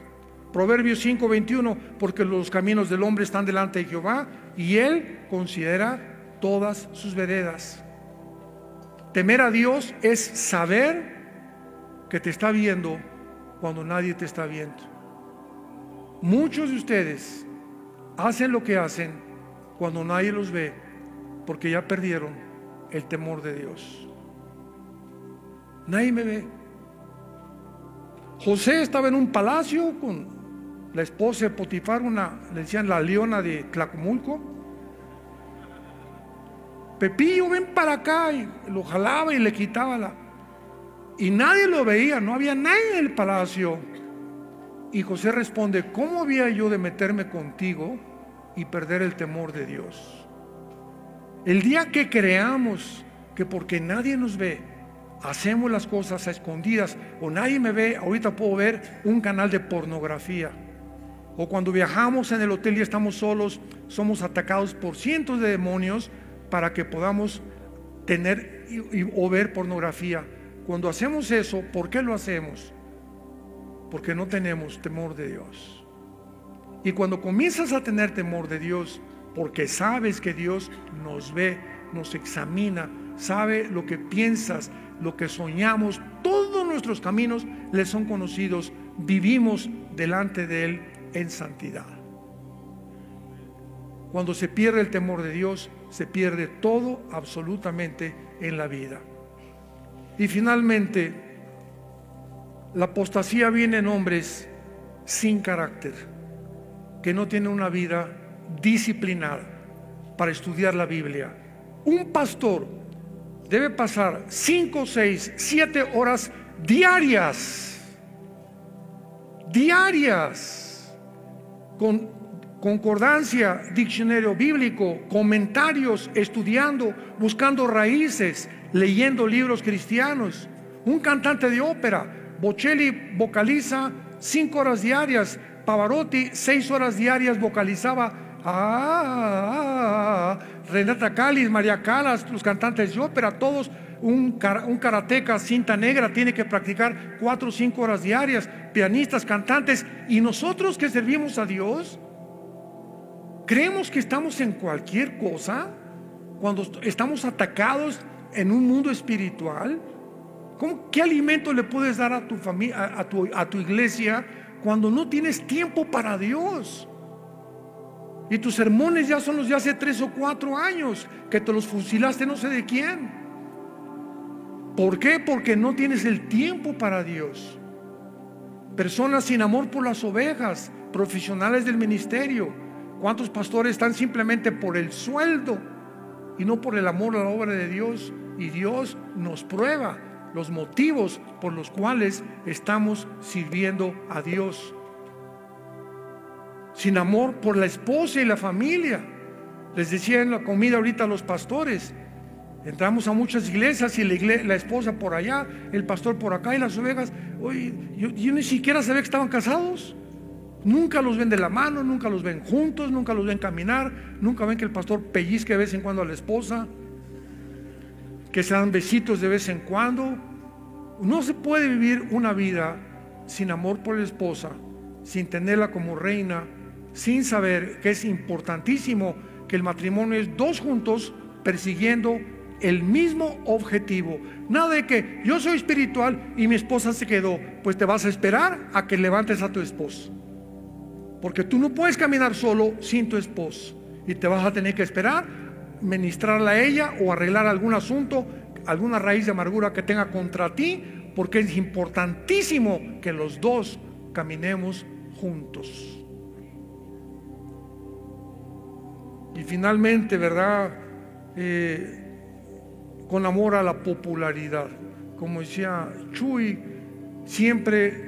Proverbios 5:21, porque los caminos del hombre están delante de Jehová, y Él considera todas sus veredas. Temer a Dios es saber que te está viendo cuando nadie te está viendo. Muchos de ustedes hacen lo que hacen cuando nadie los ve, porque ya perdieron el temor de Dios. Nadie me ve. José estaba en un palacio con la esposa de Potifar, le decían la leona de Tlacomulco. Pepillo, ven para acá, y lo jalaba y le quitaba y nadie lo veía, no había nadie en el palacio. Y José responde: ¿cómo había yo de meterme contigo y perder el temor de Dios? El día que creamos que porque nadie nos ve, hacemos las cosas a escondidas, o nadie me ve, ahorita puedo ver un canal de pornografía, o cuando viajamos en el hotel y estamos solos, somos atacados por cientos de demonios para que podamos tener o ver pornografía. Cuando hacemos eso, ¿por qué lo hacemos? Porque no tenemos temor de Dios. Y cuando comienzas a tener temor de Dios, porque sabes que Dios nos ve, nos examina, sabe lo que piensas, lo que soñamos, todo nuestros caminos le son conocidos, vivimos delante de Él en santidad. Cuando se pierde el temor de Dios, se pierde todo absolutamente en la vida. Y finalmente, la apostasía viene en hombres sin carácter, que no tienen una vida disciplinada para estudiar la Biblia. Un pastor debe pasar 5, 6, 7 horas diarias con concordancia, diccionario bíblico, comentarios, estudiando, buscando raíces, leyendo libros cristianos. Un cantante de ópera, Bocelli, vocaliza 5 horas diarias. Pavarotti 6 horas diarias vocalizaba. Renata Callis, María Callas, los cantantes de ópera, todos. Un karateca cinta negra tiene que practicar 4 o 5 horas diarias. Pianistas, cantantes. Y nosotros que servimos a Dios, creemos que estamos en cualquier cosa cuando estamos atacados en un mundo espiritual. ¿Qué alimento le puedes dar a tu familia, a tu iglesia, cuando no tienes tiempo para Dios? Y tus sermones ya son los de hace 3 o 4 años, que te los fusilaste no sé de quién. ¿Por qué? Porque no tienes el tiempo para Dios. Personas sin amor por las ovejas, profesionales del ministerio. ¿Cuántos pastores están simplemente por el sueldo y no por el amor a la obra de Dios? Y Dios nos prueba los motivos por los cuales estamos sirviendo a Dios. Sin amor por la esposa y la familia. Les decía en la comida ahorita a los pastores, entramos a muchas iglesias y la esposa por allá, el pastor por acá y las ovejas. Oye, yo ni siquiera sabía que estaban casados. Nunca los ven de la mano, nunca los ven juntos, nunca los ven caminar, nunca ven que el pastor pellizque de vez en cuando a la esposa, que se dan besitos de vez en cuando. No se puede vivir una vida sin amor por la esposa, sin tenerla como reina, sin saber que es importantísimo que el matrimonio es 2 juntos persiguiendo el mismo objetivo. Nada de que yo soy espiritual y mi esposa se quedó. Pues te vas a esperar a que levantes a tu esposo, porque tú no puedes caminar solo sin tu esposo, y te vas a tener que esperar, ministrarla a ella o arreglar algún asunto, alguna raíz de amargura que tenga contra ti, porque es importantísimo que los 2 caminemos juntos. Y finalmente, ¿verdad? Con amor a la popularidad, como decía Chuy, siempre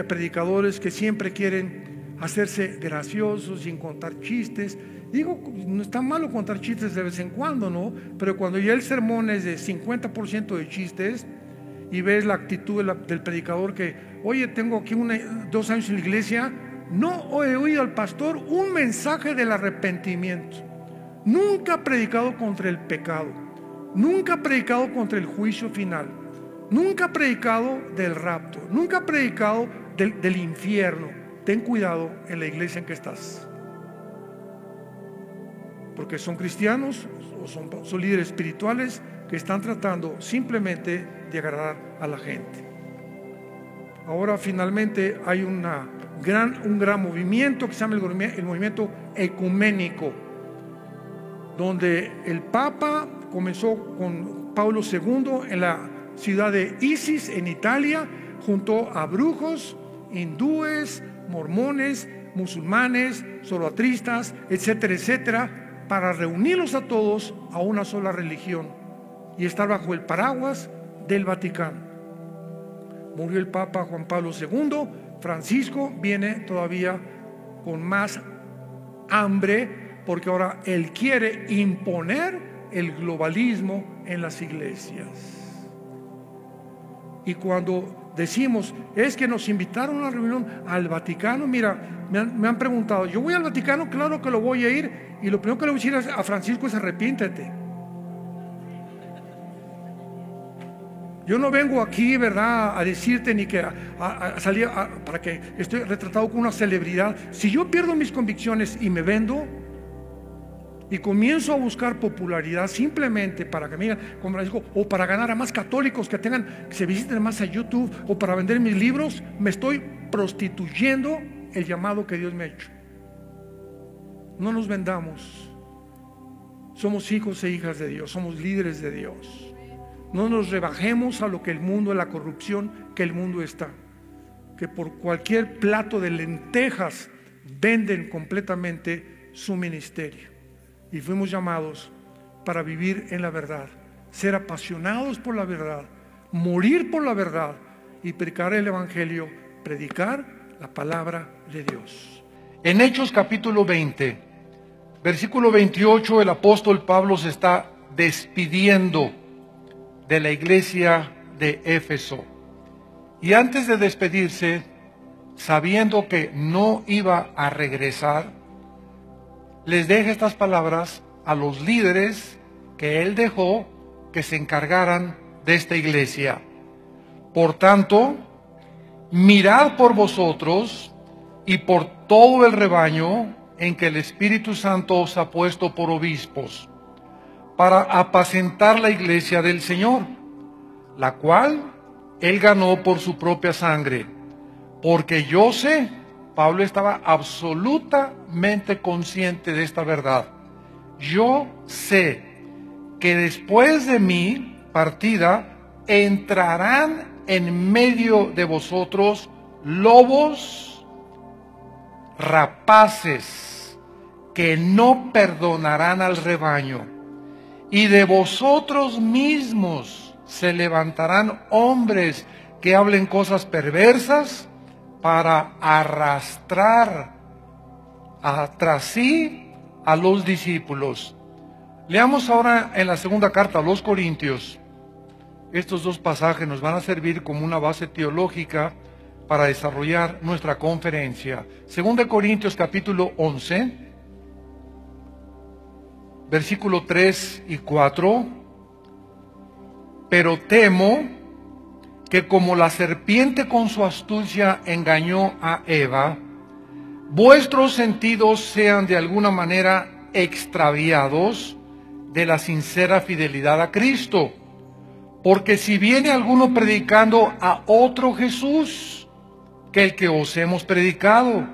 predicadores que siempre quieren hacerse graciosos sin contar chistes. Digo, no está malo contar chistes de vez en cuando, ¿no? Pero cuando ya el sermón es de 50% de chistes y ves la actitud del predicador que, oye, tengo aquí 2 años en la iglesia, no he oído al pastor un mensaje del arrepentimiento. Nunca ha predicado contra el pecado, nunca ha predicado contra el juicio final, nunca ha predicado del rapto, nunca ha predicado del infierno. Ten cuidado en la iglesia en que estás, porque son cristianos o son líderes espirituales que están tratando simplemente de agradar a la gente. Ahora finalmente hay un gran movimiento que se llama el movimiento ecuménico, donde el Papa comenzó con Pablo II en la ciudad de Isis, en Italia, junto a brujos, hindúes, mormones, musulmanes, zoroastristas, etcétera, etcétera, para reunirlos a todos a una sola religión y estar bajo el paraguas del Vaticano. Murió el Papa Juan Pablo II. Francisco viene todavía con más hambre, porque ahora él quiere imponer el globalismo en las iglesias. Y cuando decimos, es que nos invitaron a una reunión al Vaticano, mira, me han preguntado, ¿yo voy al Vaticano? Claro que lo voy a ir, y lo primero que le voy a decir a Francisco es arrepiéntete. Yo no vengo aquí, ¿verdad?, a decirte ni que a salir para que estoy retratado como una celebridad. Si yo pierdo mis convicciones y me vendo, y comienzo a buscar popularidad simplemente para que me digan, como les digo, o para ganar a más católicos que se visiten más a YouTube, o para vender mis libros, me estoy prostituyendo el llamado que Dios me ha hecho. No nos vendamos. Somos hijos e hijas de Dios, somos líderes de Dios. No nos rebajemos a lo que el mundo, a la corrupción que el mundo está, que por cualquier plato de lentejas venden completamente su ministerio. Y fuimos llamados para vivir en la verdad, ser apasionados por la verdad, morir por la verdad y predicar el evangelio, predicar la palabra de Dios. En Hechos capítulo 20, versículo 28, el apóstol Pablo se está despidiendo de la iglesia de Éfeso. Y antes de despedirse, sabiendo que no iba a regresar, les deja estas palabras a los líderes que él dejó que se encargaran de esta iglesia. Por tanto, mirad por vosotros y por todo el rebaño en que el Espíritu Santo os ha puesto por obispos, para apacentar la iglesia del Señor, la cual él ganó por su propia sangre. Porque yo sé, Pablo estaba absolutamente consciente de esta verdad. Yo sé que después de mi partida entrarán en medio de vosotros lobos rapaces que no perdonarán al rebaño, y de vosotros mismos se levantarán hombres que hablen cosas perversas para arrastrar tras sí a los discípulos. Leamos ahora en la segunda carta a los Corintios. Estos dos pasajes nos van a servir como una base teológica para desarrollar nuestra conferencia. Segunda Corintios capítulo 11, versículo 3 y 4. Pero temo que como la serpiente con su astucia engañó a Eva, vuestros sentidos sean de alguna manera extraviados de la sincera fidelidad a Cristo. Porque si viene alguno predicando a otro Jesús que el que os hemos predicado,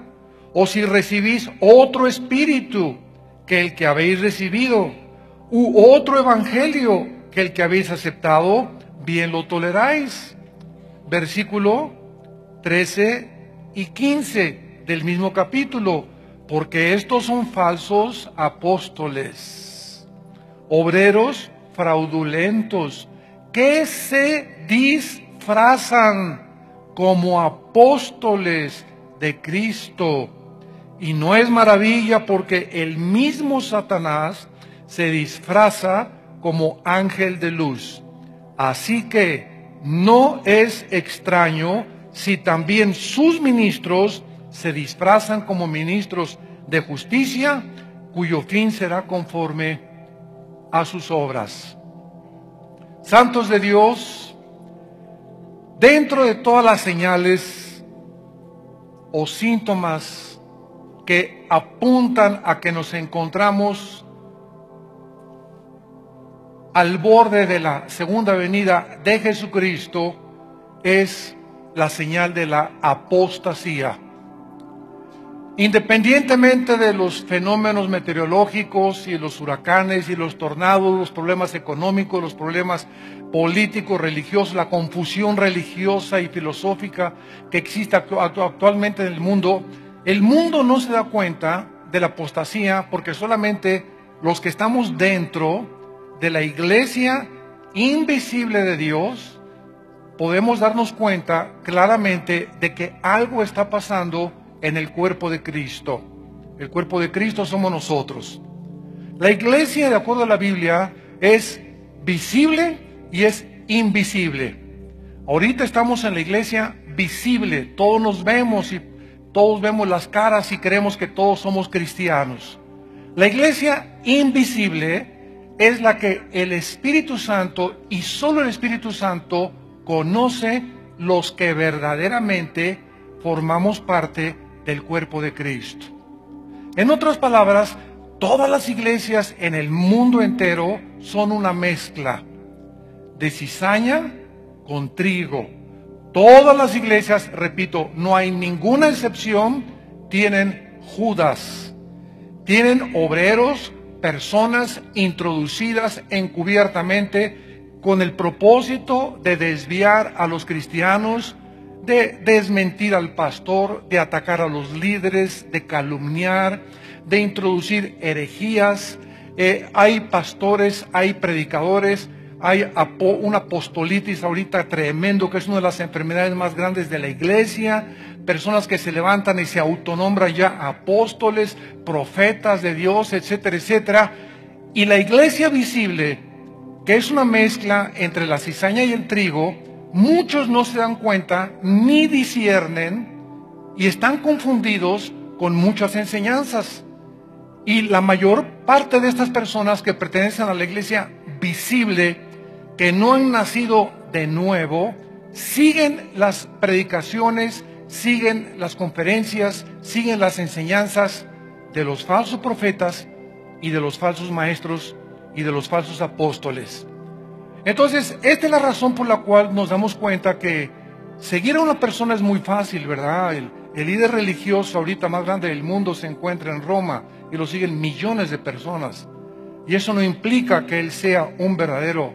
o si recibís otro espíritu que el que habéis recibido, u otro evangelio que el que habéis aceptado, bien lo toleráis. Versículo 13 y 15 del mismo capítulo. Porque estos son falsos apóstoles, obreros fraudulentos, que se disfrazan como apóstoles de Cristo. Y no es maravilla, porque el mismo Satanás se disfraza como ángel de luz. Así que no es extraño si también sus ministros se disfrazan como ministros de justicia, cuyo fin será conforme a sus obras. Santos de Dios, dentro de todas las señales o síntomas que apuntan a que nos encontramos al borde de la segunda venida de Jesucristo, es la señal de la apostasía. Independientemente de los fenómenos meteorológicos y los huracanes y los tornados, los problemas económicos, los problemas políticos, religiosos, la confusión religiosa y filosófica que existe actualmente en el mundo no se da cuenta de la apostasía, porque solamente los que estamos dentro de la iglesia invisible de Dios podemos darnos cuenta claramente de que algo está pasando en el cuerpo de Cristo. El cuerpo de Cristo somos nosotros. La iglesia, de acuerdo a la Biblia, es visible y es invisible. Ahorita estamos en la iglesia visible, todos nos vemos y todos vemos las caras y creemos que todos somos cristianos. La iglesia invisible es la que el Espíritu Santo, y solo el Espíritu Santo, conoce los que verdaderamente formamos parte del cuerpo de Cristo. En otras palabras, todas las iglesias en el mundo entero son una mezcla de cizaña con trigo. Todas las iglesias, repito, no hay ninguna excepción, tienen Judas, tienen obreros, personas introducidas encubiertamente con el propósito de desviar a los cristianos, de desmentir al pastor, de atacar a los líderes, de calumniar, de introducir herejías. Hay pastores, hay predicadores, hay un apostolitis ahorita tremendo, que es una de las enfermedades más grandes de la iglesia. Personas que se levantan y se autonombran ya apóstoles, profetas de Dios, etcétera, etcétera. Y la iglesia visible, que es una mezcla entre la cizaña y el trigo, muchos no se dan cuenta ni disciernen y están confundidos con muchas enseñanzas. Y la mayor parte de estas personas que pertenecen a la iglesia visible, que no han nacido de nuevo, siguen las predicaciones, siguen las conferencias, siguen las enseñanzas de los falsos profetas y de los falsos maestros y de los falsos apóstoles. Entonces, esta es la razón por la cual nos damos cuenta que seguir a una persona es muy fácil, ¿verdad? El líder religioso ahorita más grande del mundo se encuentra en Roma y lo siguen millones de personas. Y eso no implica que él sea un verdadero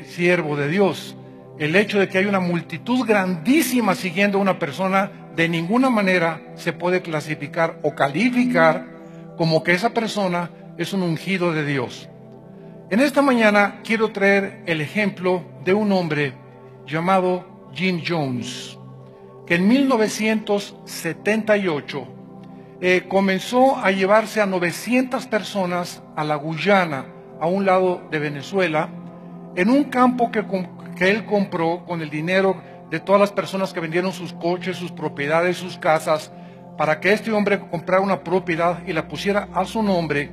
siervo de Dios. El hecho de que hay una multitud grandísima siguiendo a una persona, de ninguna manera se puede clasificar o calificar como que esa persona es un ungido de Dios. En esta mañana quiero traer el ejemplo de un hombre llamado Jim Jones, que en 1978 comenzó a llevarse a 900 personas a la Guyana, a un lado de Venezuela, en un campo que él compró con el dinero de todas las personas que vendieron sus coches, sus propiedades, sus casas, para que este hombre comprara una propiedad y la pusiera a su nombre.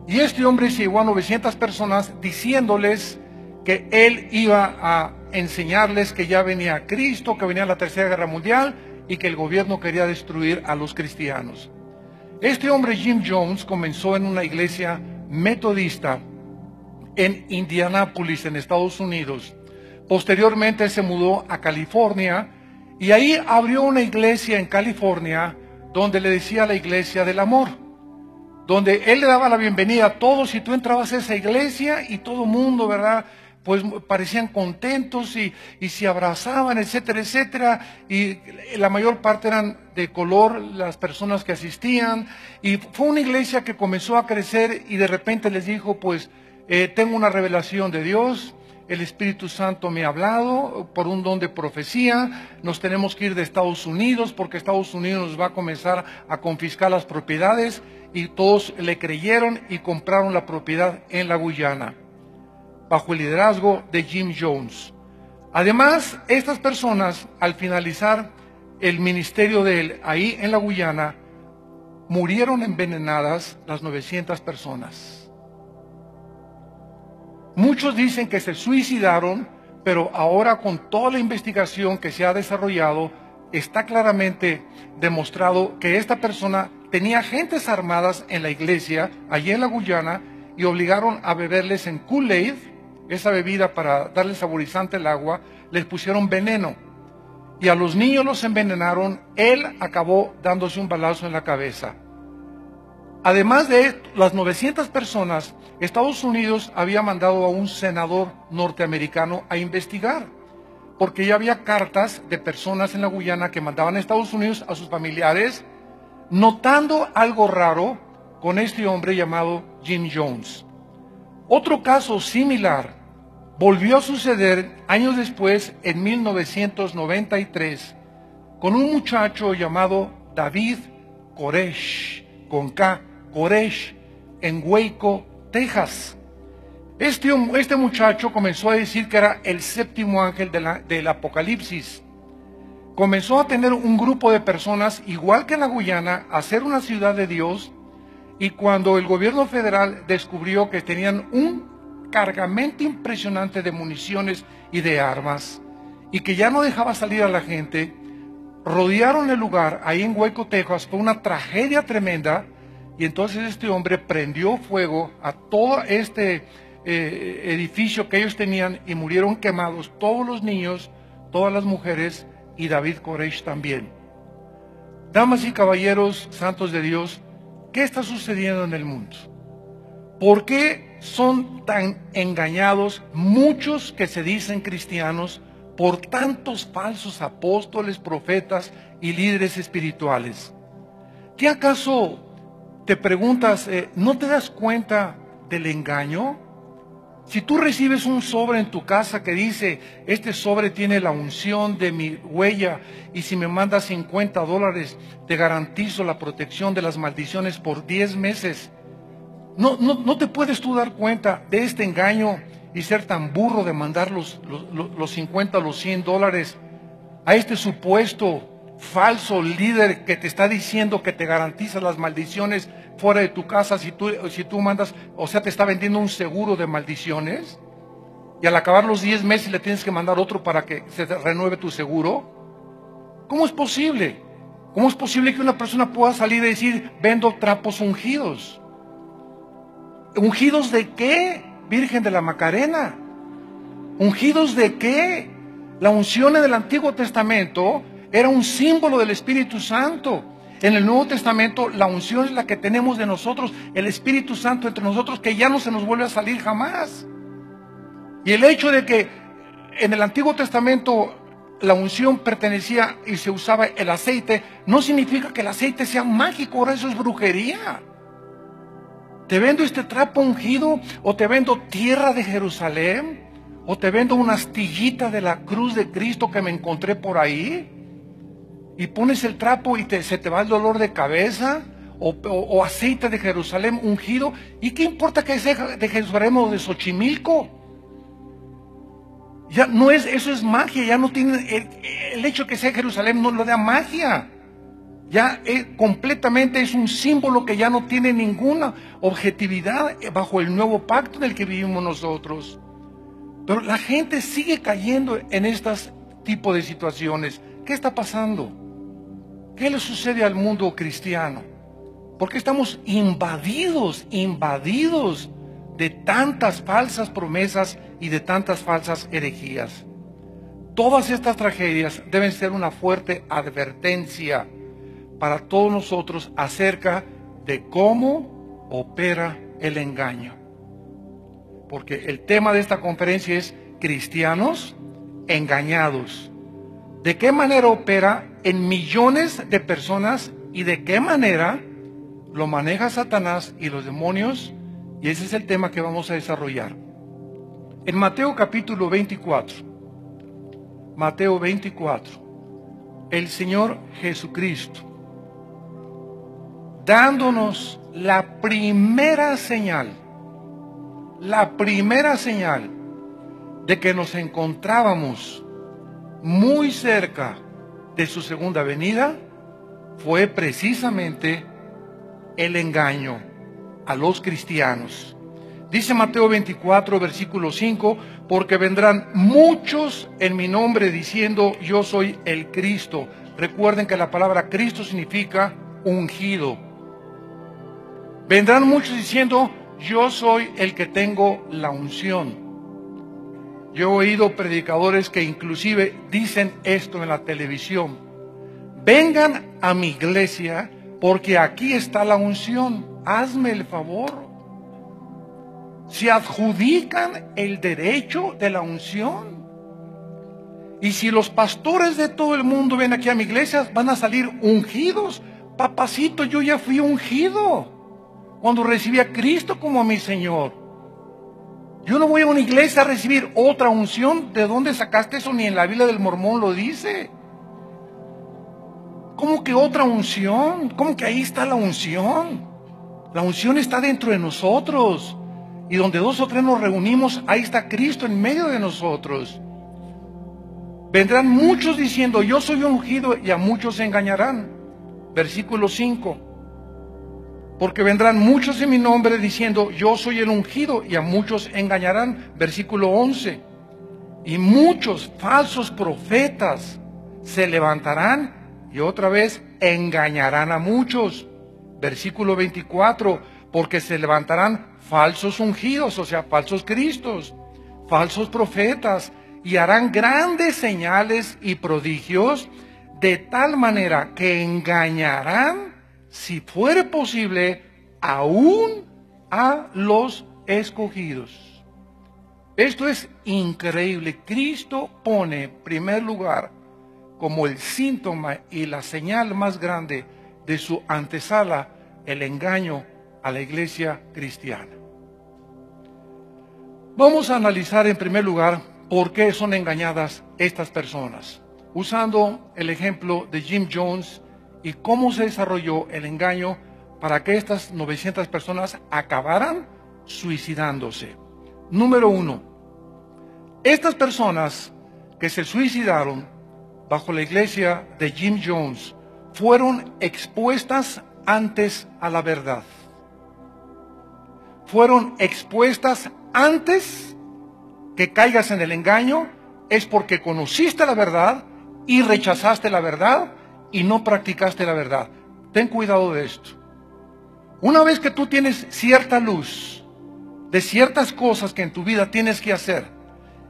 Y este hombre se llevó a 900 personas diciéndoles que él iba a enseñarles que ya venía Cristo, que venía la Tercera Guerra Mundial y que el gobierno quería destruir a los cristianos. Este hombre, Jim Jones, comenzó en una iglesia metodista en Indianápolis, en Estados Unidos. Posteriormente se mudó a California y ahí abrió una iglesia en California donde le decía la iglesia del amor, donde él le daba la bienvenida a todos y tú entrabas a esa iglesia y todo el mundo, ¿verdad?, pues parecían contentos y se abrazaban, etcétera, etcétera, y la mayor parte eran de color las personas que asistían, y fue una iglesia que comenzó a crecer y de repente les dijo, pues tengo una revelación de Dios, el Espíritu Santo me ha hablado por un don de profecía, nos tenemos que ir de Estados Unidos porque Estados Unidos nos va a comenzar a confiscar las propiedades, y todos le creyeron y compraron la propiedad en la Guyana, bajo el liderazgo de Jim Jones. Además, estas personas, al finalizar el ministerio de él ahí en la Guyana, murieron envenenadas las 900 personas. Muchos dicen que se suicidaron, pero ahora con toda la investigación que se ha desarrollado, está claramente demostrado que esta persona tenía agentes armadas en la iglesia, allí en la Guyana, y obligaron a beberles en Kool-Aid, esa bebida para darle saborizante al agua, les pusieron veneno. Y a los niños los envenenaron, él acabó dándose un balazo en la cabeza. Además de esto, las 900 personas, Estados Unidos había mandado a un senador norteamericano a investigar, porque ya había cartas de personas en la Guyana que mandaban a Estados Unidos a sus familiares, notando algo raro con este hombre llamado Jim Jones. Otro caso similar volvió a suceder años después, en 1993, con un muchacho llamado David Koresh, con K, Koresh, en Waco, Texas. Este muchacho comenzó a decir que era el séptimo ángel del Apocalipsis. Comenzó a tener un grupo de personas, igual que en la Guyana, a ser una ciudad de Dios, y cuando el gobierno federal descubrió que tenían un cargamento impresionante de municiones y de armas, y que ya no dejaba salir a la gente, rodearon el lugar ahí en Waco, Texas. Fue una tragedia tremenda, Y entonces este hombre prendió fuego a todo este edificio que ellos tenían y murieron quemados todos los niños, todas las mujeres y David Koresh también. Damas y caballeros, santos de Dios, ¿qué está sucediendo en el mundo? ¿Por qué son tan engañados muchos que se dicen cristianos por tantos falsos apóstoles, profetas y líderes espirituales? ¿Qué acaso te preguntas, no te das cuenta del engaño? Si tú recibes un sobre en tu casa que dice, este sobre tiene la unción de mi huella y si me mandas $50 te garantizo la protección de las maldiciones por 10 meses. No te puedes tú dar cuenta de este engaño y ser tan burro de mandar los 50 o los $100 a este supuesto falso líder que te está diciendo que te garantiza las maldiciones fuera de tu casa si tú mandas, o sea, te está vendiendo un seguro de maldiciones y al acabar los 10 meses le tienes que mandar otro para que se renueve tu seguro. ¿Cómo es posible? ¿Cómo es posible que una persona pueda salir y decir, vendo trapos ungidos? ¿Ungidos de qué, Virgen de la Macarena? ¿Ungidos de qué? La unción en el Antiguo Testamento era un símbolo del Espíritu Santo. En el Nuevo Testamento la unción es la que tenemos de nosotros, el Espíritu Santo entre nosotros, que ya no se nos vuelve a salir jamás. Y el hecho de que en el Antiguo Testamento la unción pertenecía y se usaba el aceite, no significa que el aceite sea mágico, ahora eso es brujería. ¿Te vendo este trapo ungido? ¿O te vendo tierra de Jerusalén? ¿O te vendo una astillita de la cruz de Cristo que me encontré por ahí? Y pones el trapo y se te va el dolor de cabeza. O aceite de Jerusalén ungido. ¿Y qué importa que sea de Jerusalén o de Xochimilco? Ya no es, eso es magia. Ya no tiene, el hecho de que sea Jerusalén no lo da magia. Ya completamente es un símbolo que ya no tiene ninguna objetividad bajo el nuevo pacto en el que vivimos nosotros. Pero la gente sigue cayendo en estos tipos de situaciones. ¿Qué está pasando? ¿Qué le sucede al mundo cristiano? Porque estamos invadidos de tantas falsas promesas y de tantas falsas herejías. Todas estas tragedias deben ser una fuerte advertencia para todos nosotros acerca de cómo opera el engaño. Porque el tema de esta conferencia es cristianos engañados. ¿De qué manera opera en millones de personas y de qué manera lo maneja Satanás y los demonios? Y ese es el tema que vamos a desarrollar. En Mateo capítulo 24, Mateo 24, el Señor Jesucristo, dándonos la primera señal de que nos encontrábamos muy cerca de su segunda venida, fue precisamente el engaño a los cristianos. Dice Mateo 24, versículo 5, porque vendrán muchos en mi nombre diciendo, yo soy el Cristo. Recuerden que la palabra Cristo significa ungido. Vendrán muchos diciendo, yo soy el que tengo la unción. Yo he oído predicadores que inclusive dicen esto en la televisión. Vengan a mi iglesia porque aquí está la unción. Hazme el favor. Se adjudican el derecho de la unción. Y si los pastores de todo el mundo ven aquí a mi iglesia, van a salir ungidos. Papacito, yo ya fui ungido cuando recibí a Cristo como mi Señor. Yo no voy a una iglesia a recibir otra unción. ¿De dónde sacaste eso? Ni en la Biblia del Mormón lo dice. ¿Cómo que otra unción? ¿Cómo que ahí está la unción? La unción está dentro de nosotros. Y donde 2 o 3 nos reunimos, ahí está Cristo en medio de nosotros. Vendrán muchos diciendo, yo soy ungido, y a muchos se engañarán. Versículo 5. Porque vendrán muchos en mi nombre diciendo, yo soy el ungido, y a muchos engañarán. Versículo 11. Y muchos falsos profetas se levantarán y otra vez engañarán a muchos. Versículo 24, porque se levantarán falsos ungidos, o sea, falsos cristos, falsos profetas, y harán grandes señales y prodigios, de tal manera que engañarán, si fuere posible, aún a los escogidos. Esto es increíble. Cristo pone en primer lugar como el síntoma y la señal más grande de su antesala el engaño a la iglesia cristiana. Vamos a analizar en primer lugar por qué son engañadas estas personas, usando el ejemplo de Jim Jones y cómo se desarrolló el engaño para que estas 900 personas acabaran suicidándose. Número 1, estas personas que se suicidaron bajo la iglesia de Jim Jones fueron expuestas antes a la verdad. Fueron expuestas antes que caigas en el engaño, es porque conociste la verdad y rechazaste la verdad y no practicaste la verdad. Ten cuidado de esto. Una vez que tú tienes cierta luz de ciertas cosas que en tu vida tienes que hacer,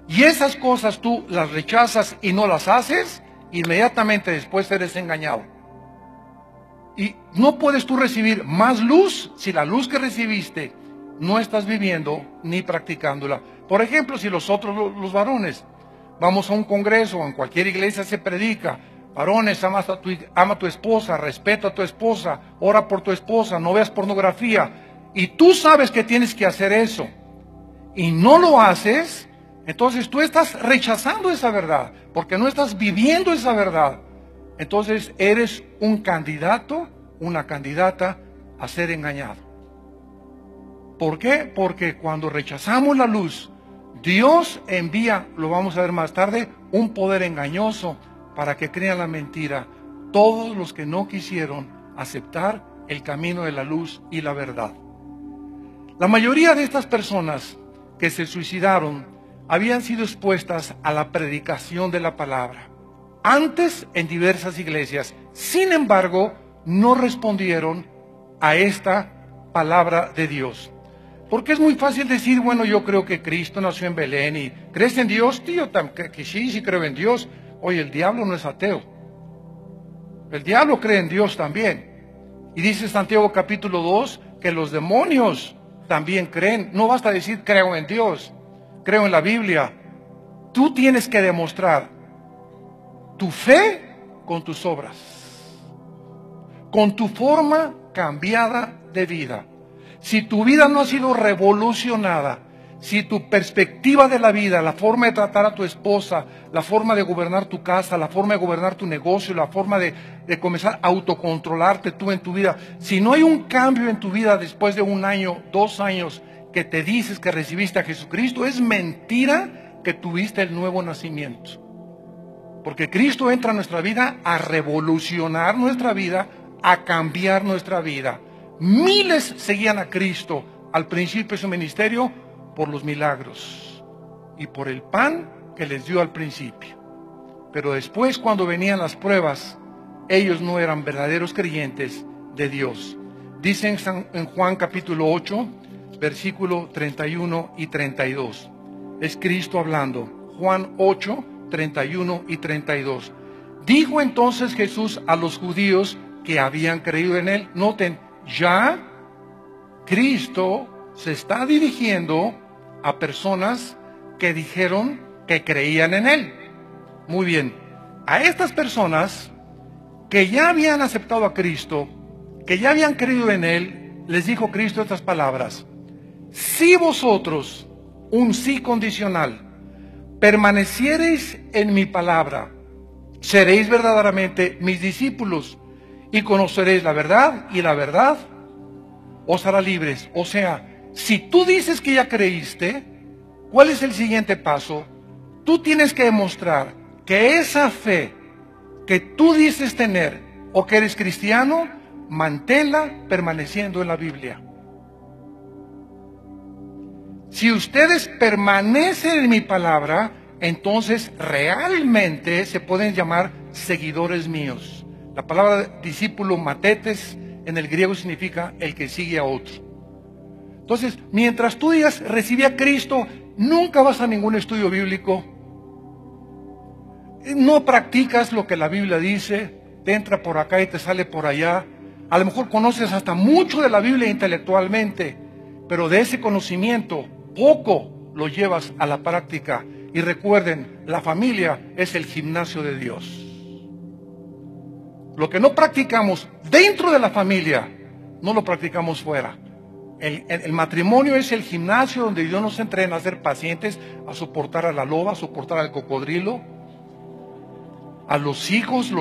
y esas cosas tú las rechazas y no las haces, inmediatamente después eres engañado. Y no puedes tú recibir más luz si la luz que recibiste no estás viviendo ni practicándola. Por ejemplo, si los varones, vamos a un congreso, en cualquier iglesia se predica, varones, ama a tu esposa, respeta a tu esposa, ora por tu esposa, no veas pornografía, y tú sabes que tienes que hacer eso, y no lo haces, entonces tú estás rechazando esa verdad, porque no estás viviendo esa verdad. Entonces eres un candidato, una candidata a ser engañado. ¿Por qué? Porque cuando rechazamos la luz, Dios envía, lo vamos a ver más tarde, un poder engañoso para que crean la mentira todos los que no quisieron aceptar el camino de la luz y la verdad. La mayoría de estas personas que se suicidaron habían sido expuestas a la predicación de la palabra antes en diversas iglesias. Sin embargo, no respondieron a esta palabra de Dios. Porque es muy fácil decir, bueno, yo creo que Cristo nació en Belén y ¿crees en Dios, tío? Que sí creo en Dios. Oye, el diablo no es ateo. El diablo cree en Dios también. Y dice Santiago capítulo 2 que los demonios también creen. No basta decir creo en Dios, creo en la Biblia. Tú tienes que demostrar tu fe con tus obras, con tu forma cambiada de vida. Si tu vida no ha sido revolucionada, si tu perspectiva de la vida, la forma de tratar a tu esposa, la forma de gobernar tu casa, la forma de gobernar tu negocio, la forma de comenzar a autocontrolarte tú en tu vida, si no hay un cambio en tu vida después de 1 año, 2 años que te dices que recibiste a Jesucristo, es mentira que tuviste el nuevo nacimiento. Porque Cristo entra a nuestra vida a revolucionar nuestra vida, a cambiar nuestra vida. Miles seguían a Cristo al principio de su ministerio por los milagros y por el pan que les dio al principio. Pero después, cuando venían las pruebas, ellos no eran verdaderos creyentes de Dios. Dicen en Juan capítulo 8, versículo 31 y 32. Es Cristo hablando. Juan 8, 31 y 32. Dijo entonces Jesús a los judíos que habían creído en él. Noten, ya Cristo se está dirigiendo a personas que dijeron que creían en él. Muy bien, a estas personas que ya habían aceptado a Cristo, que ya habían creído en él, les dijo Cristo estas palabras: si vosotros, un sí condicional, permaneciereis en mi palabra, seréis verdaderamente mis discípulos y conoceréis la verdad, y la verdad os hará libres. O sea, si tú dices que ya creíste, ¿cuál es el siguiente paso? Tú tienes que demostrar que esa fe que tú dices tener, o que eres cristiano, manténla permaneciendo en la Biblia. Si ustedes permanecen en mi palabra, entonces realmente se pueden llamar seguidores míos. La palabra discípulo, matetes, en el griego significa el que sigue a otro. Entonces, mientras tú digas recibí a Cristo, nunca vas a ningún estudio bíblico, no practicas lo que la Biblia dice, te entra por acá y te sale por allá. A lo mejor conoces hasta mucho de la Biblia intelectualmente, pero de ese conocimiento poco lo llevas a la práctica. Y recuerden, la familia es el gimnasio de Dios. Lo que no practicamos dentro de la familia, no lo practicamos fuera. El matrimonio es el gimnasio donde Dios nos entrena a ser pacientes, a soportar a la loba, a soportar al cocodrilo, a los hijos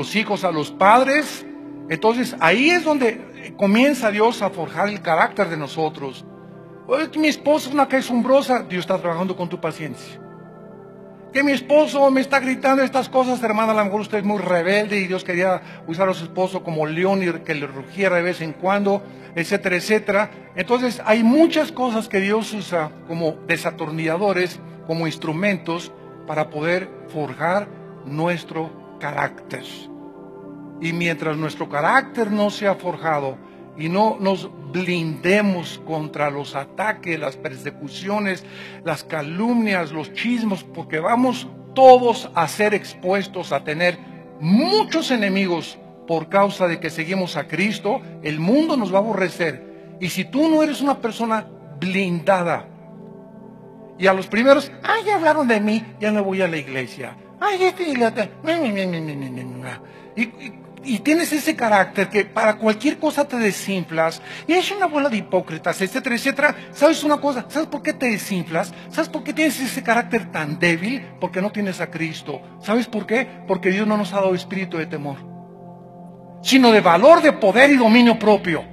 a los padres. Entonces ahí es donde comienza Dios a forjar el carácter de nosotros. Oye, mi esposa es una quejumbrosa, Dios está trabajando con tu paciencia. Que mi esposo me está gritando estas cosas, hermana, a lo mejor usted es muy rebelde y Dios quería usar a su esposo como león y que le rugiera de vez en cuando, etcétera, etcétera. Entonces hay muchas cosas que Dios usa como desatornilladores, como instrumentos para poder forjar nuestro carácter. Y mientras nuestro carácter no sea forjado y no nos blindemos contra los ataques, las persecuciones, las calumnias, los chismos, porque vamos todos a ser expuestos a tener muchos enemigos por causa de que seguimos a Cristo, el mundo nos va a aborrecer. Y si tú no eres una persona blindada, y a los primeros, ay, ya hablaron de mí, ya no voy a la iglesia. Ay, y tienes ese carácter que para cualquier cosa te desinflas, y es una bola de hipócritas, etcétera, etcétera. ¿Sabes una cosa? ¿Sabes por qué te desinflas? ¿Sabes por qué tienes ese carácter tan débil? Porque no tienes a Cristo. ¿Sabes por qué? Porque Dios no nos ha dado espíritu de temor, sino de valor, de poder y dominio propio.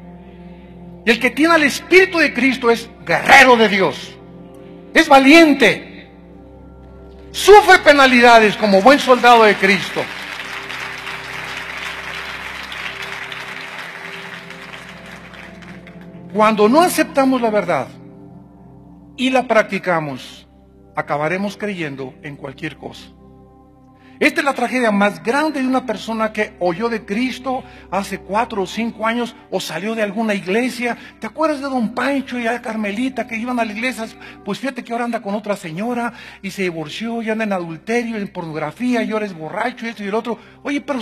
Y el que tiene al espíritu de Cristo es guerrero de Dios, es valiente, sufre penalidades como buen soldado de Cristo. Cuando no aceptamos la verdad y la practicamos, acabaremos creyendo en cualquier cosa. Esta es la tragedia más grande de una persona que oyó de Cristo hace 4 o 5 años o salió de alguna iglesia. ¿Te acuerdas de don Pancho y a Carmelita que iban a la iglesia? Pues fíjate que ahora anda con otra señora y se divorció y anda en adulterio, en pornografía, y ahora es borracho y esto y el otro. Oye, pero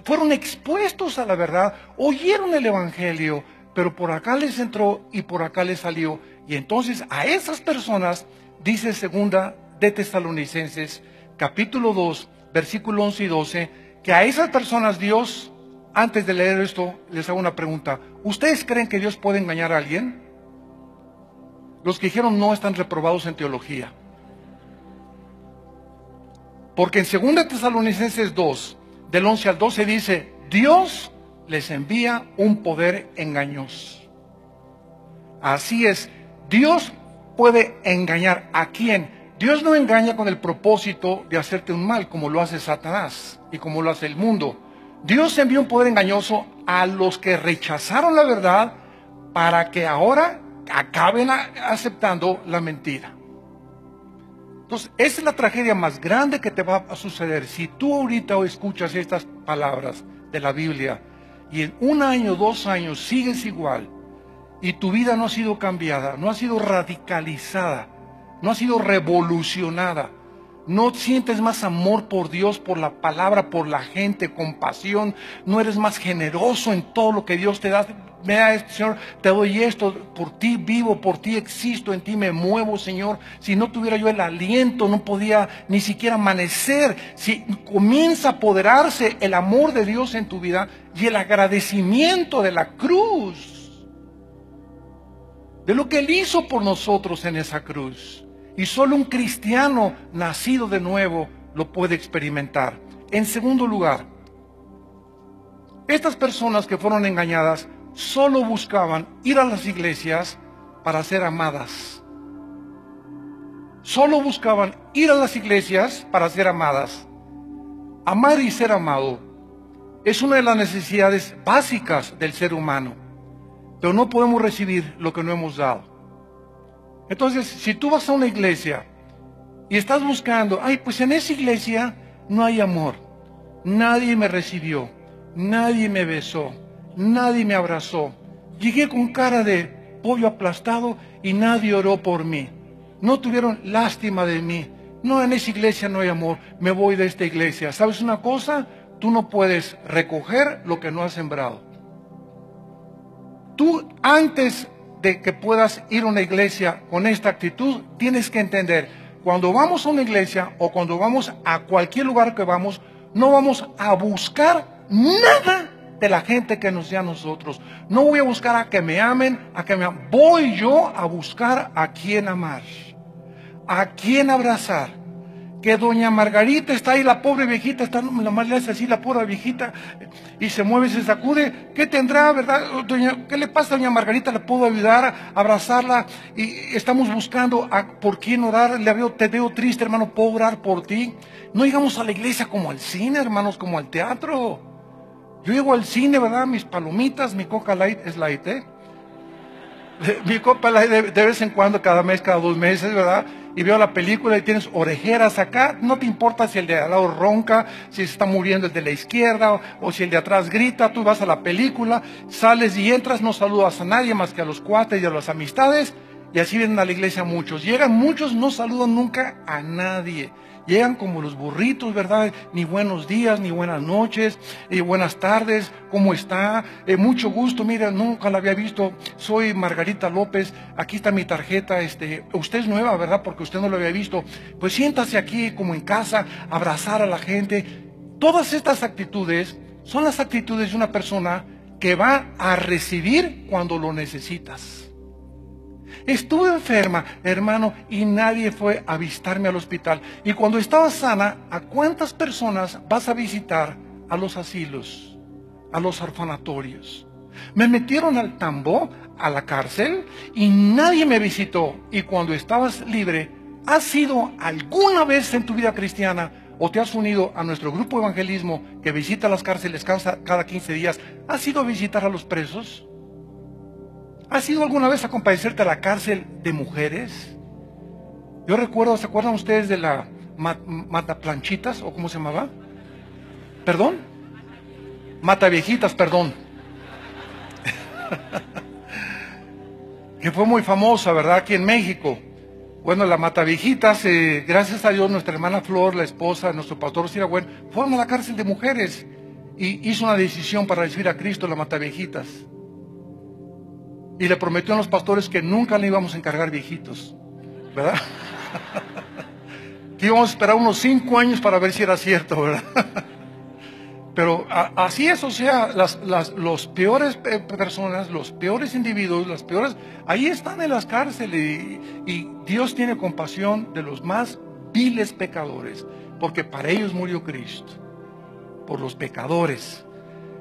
fueron expuestos a la verdad, oyeron el evangelio, pero por acá les entró y por acá les salió. Y entonces a esas personas, dice 2 de Tesalonicenses, capítulo 2, versículo 11 y 12, que a esas personas Dios, antes de leer esto, les hago una pregunta. ¿Ustedes creen que Dios puede engañar a alguien? Los que dijeron no están reprobados en teología. Porque en 2 Tesalonicenses 2, del 11 al 12 dice, Dios les envía un poder engañoso. Así es, Dios puede engañar. ¿A quién? Dios no engaña con el propósito de hacerte un mal, como lo hace Satanás y como lo hace el mundo. Dios envía un poder engañoso a los que rechazaron la verdad para que ahora acaben aceptando la mentira. Entonces, esa es la tragedia más grande que te va a suceder si tú ahorita escuchas estas palabras de la Biblia y en 1 año, 2 años sigues igual y tu vida no ha sido cambiada, no ha sido radicalizada, no ha sido revolucionada, no sientes más amor por Dios, por la palabra, por la gente, compasión, no eres más generoso en todo lo que Dios te da. Me da esto, Señor, te doy esto, por ti vivo, por ti existo, en ti me muevo, Señor. Si no tuviera yo el aliento, no podía ni siquiera amanecer. Si comienza a apoderarse el amor de Dios en tu vida y el agradecimiento de la cruz, de lo que Él hizo por nosotros en esa cruz. Y solo un cristiano nacido de nuevo lo puede experimentar. En segundo lugar, estas personas que fueron engañadas solo buscaban ir a las iglesias para ser amadas. Solo buscaban ir a las iglesias para ser amadas. Amar y ser amado es una de las necesidades básicas del ser humano, pero no podemos recibir lo que no hemos dado. Entonces, si tú vas a una iglesia y estás buscando, ay, pues en esa iglesia no hay amor, nadie me recibió, nadie me besó, nadie me abrazó. Llegué con cara de pollo aplastado y nadie oró por mí. No tuvieron lástima de mí. No, en esa iglesia no hay amor. Me voy de esta iglesia. ¿Sabes una cosa? Tú no puedes recoger lo que no has sembrado. Tú, antes de que puedas ir a una iglesia con esta actitud, tienes que entender, cuando vamos a una iglesia o cuando vamos a cualquier lugar que vamos, no vamos a buscar nada de la gente que nos dé a nosotros. No voy a buscar a que me amen, voy yo a buscar a quién amar, a quién abrazar. Que doña Margarita está ahí, la pobre viejita, está, la más le hace así, la pobre viejita, y se mueve, se sacude. ¿Qué tendrá, verdad? Doña, ¿qué le pasa a doña Margarita? ¿Le puedo ayudar a abrazarla? Y estamos buscando por quién orar. Te veo triste, hermano, ¿puedo orar por ti? No llegamos a la iglesia como al cine, hermanos, como al teatro. Yo llego al cine, ¿verdad? Mis palomitas, mi Coca Light, es light, ¿eh? Mi Coca Light de vez en cuando, cada mes, cada 2 meses, ¿verdad? Y veo la película y tienes orejeras acá, no te importa si el de al lado ronca, si se está muriendo el de la izquierda o si el de atrás grita. Tú vas a la película, sales y entras, no saludas a nadie más que a los cuates y a las amistades, y así vienen a la iglesia muchos. Llegan muchos, no saludan nunca a nadie. Llegan como los burritos, ¿verdad? Ni buenos días, ni buenas noches, buenas tardes, ¿cómo está? Mucho gusto, mira, nunca la había visto, soy Margarita López, aquí está mi tarjeta, usted es nueva, ¿verdad? Porque usted no lo había visto. Pues siéntase aquí como en casa, abrazar a la gente. Todas estas actitudes son las actitudes de una persona que va a recibir cuando lo necesitas. Estuve enferma, hermano, y nadie fue a visitarme al hospital. Y cuando estaba sana, ¿a cuántas personas vas a visitar a los asilos, a los orfanatorios? Me metieron al tambo, a la cárcel, y nadie me visitó. Y cuando estabas libre, ¿has ido alguna vez en tu vida cristiana o te has unido a nuestro grupo de evangelismo que visita las cárceles cada 15 días? ¿Has ido a visitar a los presos? ¿Has ido alguna vez a compadecerte a la cárcel de mujeres? Yo recuerdo, ¿se acuerdan ustedes de la Mataplanchitas o cómo se llamaba? ¿Perdón? Mataviejitas, perdón. Que fue muy famosa, ¿verdad? Aquí en México. Bueno, la Mataviejitas, gracias a Dios, nuestra hermana Flor, la esposa de nuestro pastor Siragüen, fueron a la cárcel de mujeres y hizo una decisión para recibir a Cristo, la Mataviejitas. Y le prometió a los pastores que nunca le íbamos a encargar viejitos, ¿verdad? Que íbamos a esperar unos 5 años para ver si era cierto, ¿verdad? Pero así es, o sea, los peores personas, los peores individuos, las peores, ahí están en las cárceles y Dios tiene compasión de los más viles pecadores, porque para ellos murió Cristo, por los pecadores.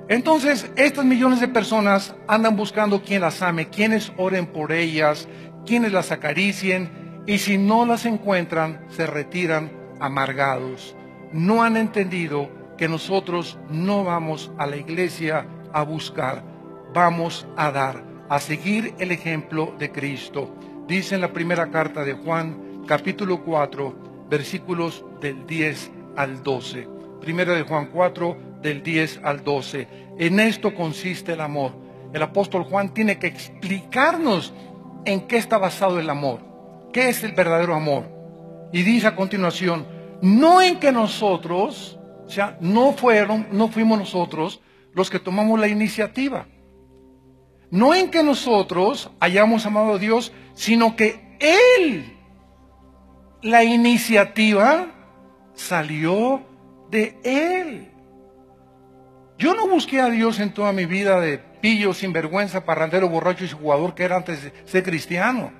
Entonces, estas millones de personas andan buscando quien las ame, quienes oren por ellas, quienes las acaricien, y si no las encuentran, se retiran amargados. No han entendido que nosotros no vamos a la iglesia a buscar, vamos a dar, a seguir el ejemplo de Cristo. Dice en la primera carta de Juan, capítulo 4, versículos del 10 al 12. Primera de Juan 4, del 10 al 12. En esto consiste el amor. El apóstol Juan tiene que explicarnos en qué está basado el amor, qué es el verdadero amor. Y dice a continuación, no en que nosotros, o sea, no fuimos nosotros los que tomamos la iniciativa. No en que nosotros hayamos amado a Dios, sino que Él, la iniciativa salió de Él. Yo no busqué a Dios en toda mi vida de pillo, sinvergüenza, parrandero, borracho y jugador que era antes de ser cristiano.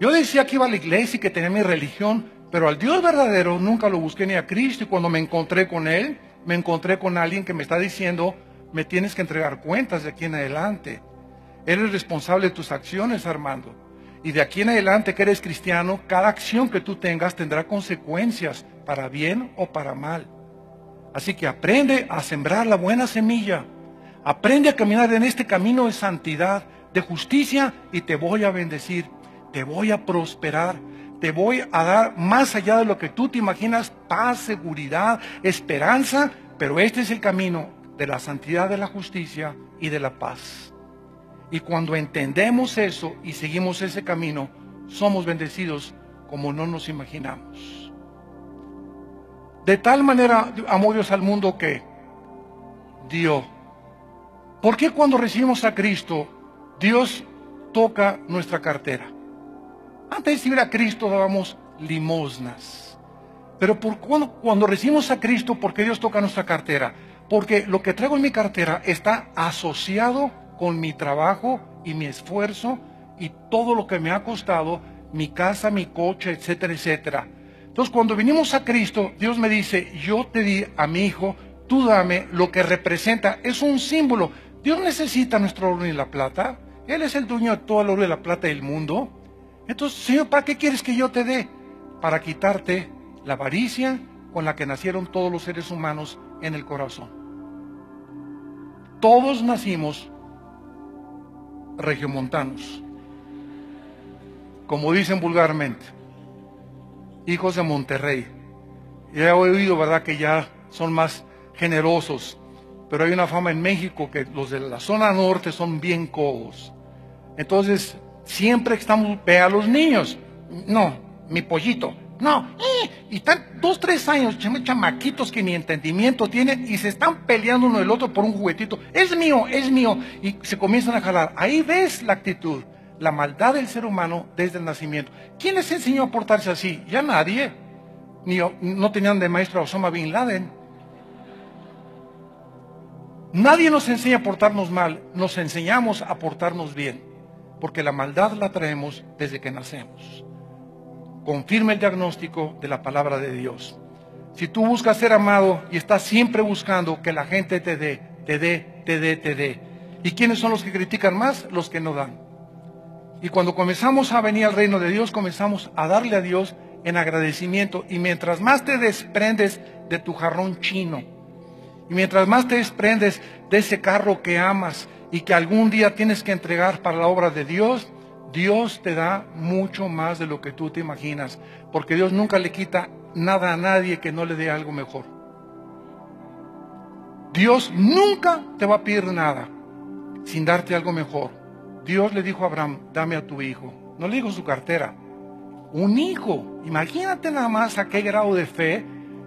Yo decía que iba a la iglesia y que tenía mi religión, pero al Dios verdadero nunca lo busqué ni a Cristo. Y cuando me encontré con Él, me encontré con alguien que me está diciendo, me tienes que entregar cuentas de aquí en adelante. Eres responsable de tus acciones, Armando. Y de aquí en adelante que eres cristiano, cada acción que tú tengas tendrá consecuencias, para bien o para mal. Así que aprende a sembrar la buena semilla. Aprende a caminar en este camino de santidad, de justicia, y te voy a bendecir. Te voy a prosperar. Te voy a dar más allá de lo que tú te imaginas, paz, seguridad, esperanza. Pero este es el camino de la santidad, de la justicia y de la paz. Y cuando entendemos eso y seguimos ese camino, somos bendecidos como no nos imaginamos. De tal manera amó Dios al mundo que dio. ¿Por qué cuando recibimos a Cristo, Dios toca nuestra cartera? Antes de recibir a Cristo dábamos limosnas. Pero cuando recibimos a Cristo, ¿por qué Dios toca nuestra cartera? Porque lo que traigo en mi cartera está asociado con mi trabajo y mi esfuerzo y todo lo que me ha costado, mi casa, mi coche, etcétera, etcétera. Entonces, cuando venimos a Cristo, Dios me dice, yo te di a mi hijo, tú dame lo que representa. Es un símbolo. Dios necesita nuestro oro y la plata. Él es el dueño de todo el oro y la plata del mundo. Entonces, Señor, ¿para qué quieres que yo te dé? Para quitarte la avaricia con la que nacieron todos los seres humanos en el corazón. Todos nacimos regiomontanos, como dicen vulgarmente, hijos de Monterrey. Ya he oído, ¿verdad?, que ya son más generosos, pero hay una fama en México que los de la zona norte son bien codos. Entonces, siempre estamos, ve a los niños, no, mi pollito, no, y están 2, 3 años, chamaquitos que ni entendimiento tienen y se están peleando uno del otro por un juguetito, es mío, y se comienzan a jalar. Ahí ves la actitud, la maldad del ser humano desde el nacimiento. ¿Quién les enseñó a portarse así? Ya nadie. No tenían de maestro a Osama Bin Laden. Nadie nos enseña a portarnos mal, nos enseñamos a portarnos bien, porque la maldad la traemos desde que nacemos. Confirma el diagnóstico de la palabra de Dios. Si tú buscas ser amado y estás siempre buscando que la gente te dé. ¿Y quiénes son los que critican más? Los que no dan. Y cuando comenzamos a venir al reino de Dios, comenzamos a darle a Dios en agradecimiento. Y mientras más te desprendes de tu jarrón chino, y mientras más te desprendes de ese carro que amas y que algún día tienes que entregar para la obra de Dios, Dios te da mucho más de lo que tú te imaginas, porque Dios nunca le quita nada a nadie que no le dé algo mejor. Dios nunca te va a pedir nada sin darte algo mejor. Dios le dijo a Abraham, dame a tu hijo. No le dijo su cartera, un hijo. Imagínate nada más a qué grado de fe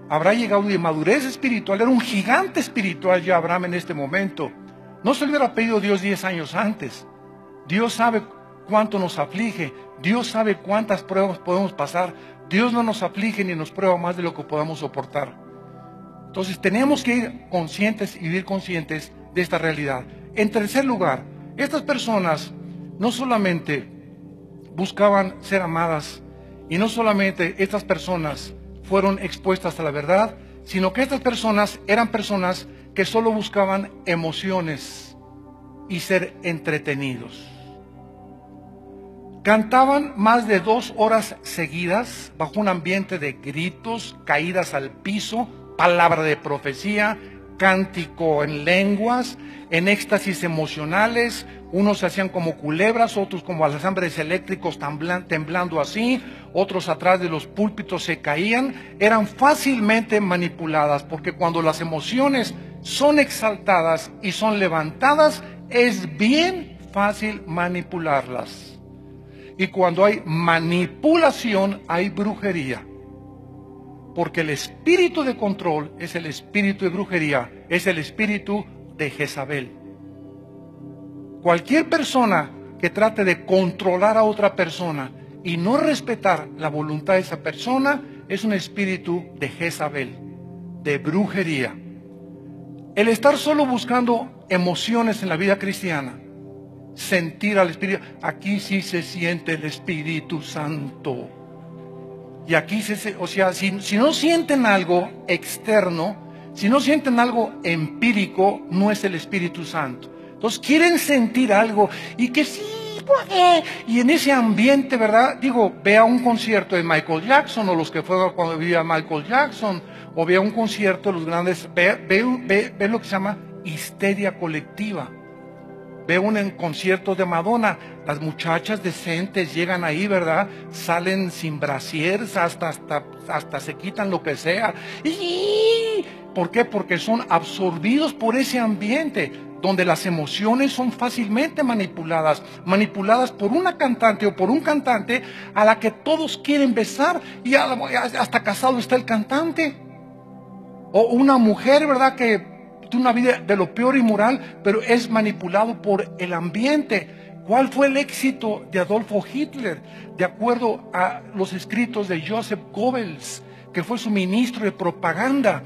habrá llegado, de madurez espiritual. Era un gigante espiritual ya Abraham en este momento. No se le hubiera pedido Dios 10 años antes. Dios sabe cuánto nos aflige, Dios sabe cuántas pruebas podemos pasar. Dios no nos aflige ni nos prueba más de lo que podamos soportar. Entonces tenemos que ir conscientes y vivir conscientes de esta realidad. En tercer lugar, estas personas no solamente buscaban ser amadas, y no solamente estas personas fueron expuestas a la verdad, sino que estas personas eran personas que solo buscaban emociones y ser entretenidos. Cantaban más de 2 horas seguidas bajo un ambiente de gritos, caídas al piso, palabra de profecía, cántico en lenguas, en éxtasis emocionales. Unos se hacían como culebras, otros como alambres eléctricos temblando así, otros atrás de los púlpitos se caían. Eran fácilmente manipuladas, porque cuando las emociones son exaltadas y son levantadas, es bien fácil manipularlas. Y cuando hay manipulación, hay brujería. Porque el espíritu de control es el espíritu de brujería, es el espíritu de Jezabel. Cualquier persona que trate de controlar a otra persona y no respetar la voluntad de esa persona, es un espíritu de Jezabel, de brujería. El estar solo buscando emociones en la vida cristiana, sentir al Espíritu, aquí sí se siente el Espíritu Santo. Y aquí o sea, si no sienten algo externo, si no sienten algo empírico, no es el Espíritu Santo. Entonces quieren sentir algo y que sí, y en ese ambiente, ¿verdad? Digo, vea un concierto de Michael Jackson, o los que fueron cuando vivía Michael Jackson, o vea un concierto de los grandes, ve lo que se llama histeria colectiva. Ve un concierto de Madonna, las muchachas decentes llegan ahí, ¿verdad? Salen sin brasieres, hasta se quitan lo que sea. ¿Por qué? Porque son absorbidos por ese ambiente donde las emociones son fácilmente manipuladas por una cantante o por un cantante a la que todos quieren besar y hasta casado está el cantante. O una mujer, ¿verdad?, que tiene una vida de lo peor inmoral, pero es manipulado por el ambiente. ¿Cuál fue el éxito de Adolfo Hitler? De acuerdo a los escritos de Joseph Goebbels, que fue su ministro de propaganda,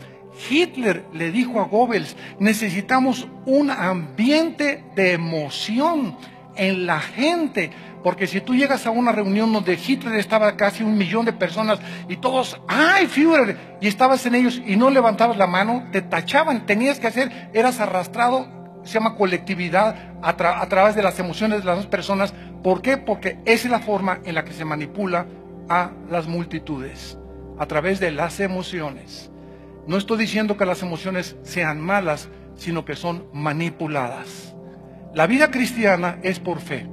Hitler le dijo a Goebbels: necesitamos un ambiente de emoción en la gente, porque si tú llegas a una reunión donde Hitler estaba casi 1 millón de personas y todos, ¡ay, Führer!, y estabas en ellos y no levantabas la mano, te tachaban, tenías que hacer, eras arrastrado, se llama colectividad, a través de las emociones de las dos personas. ¿Por qué? Porque esa es la forma en la que se manipula a las multitudes, a través de las emociones. No estoy diciendo que las emociones sean malas, sino que son manipuladas. La vida cristiana es por fe,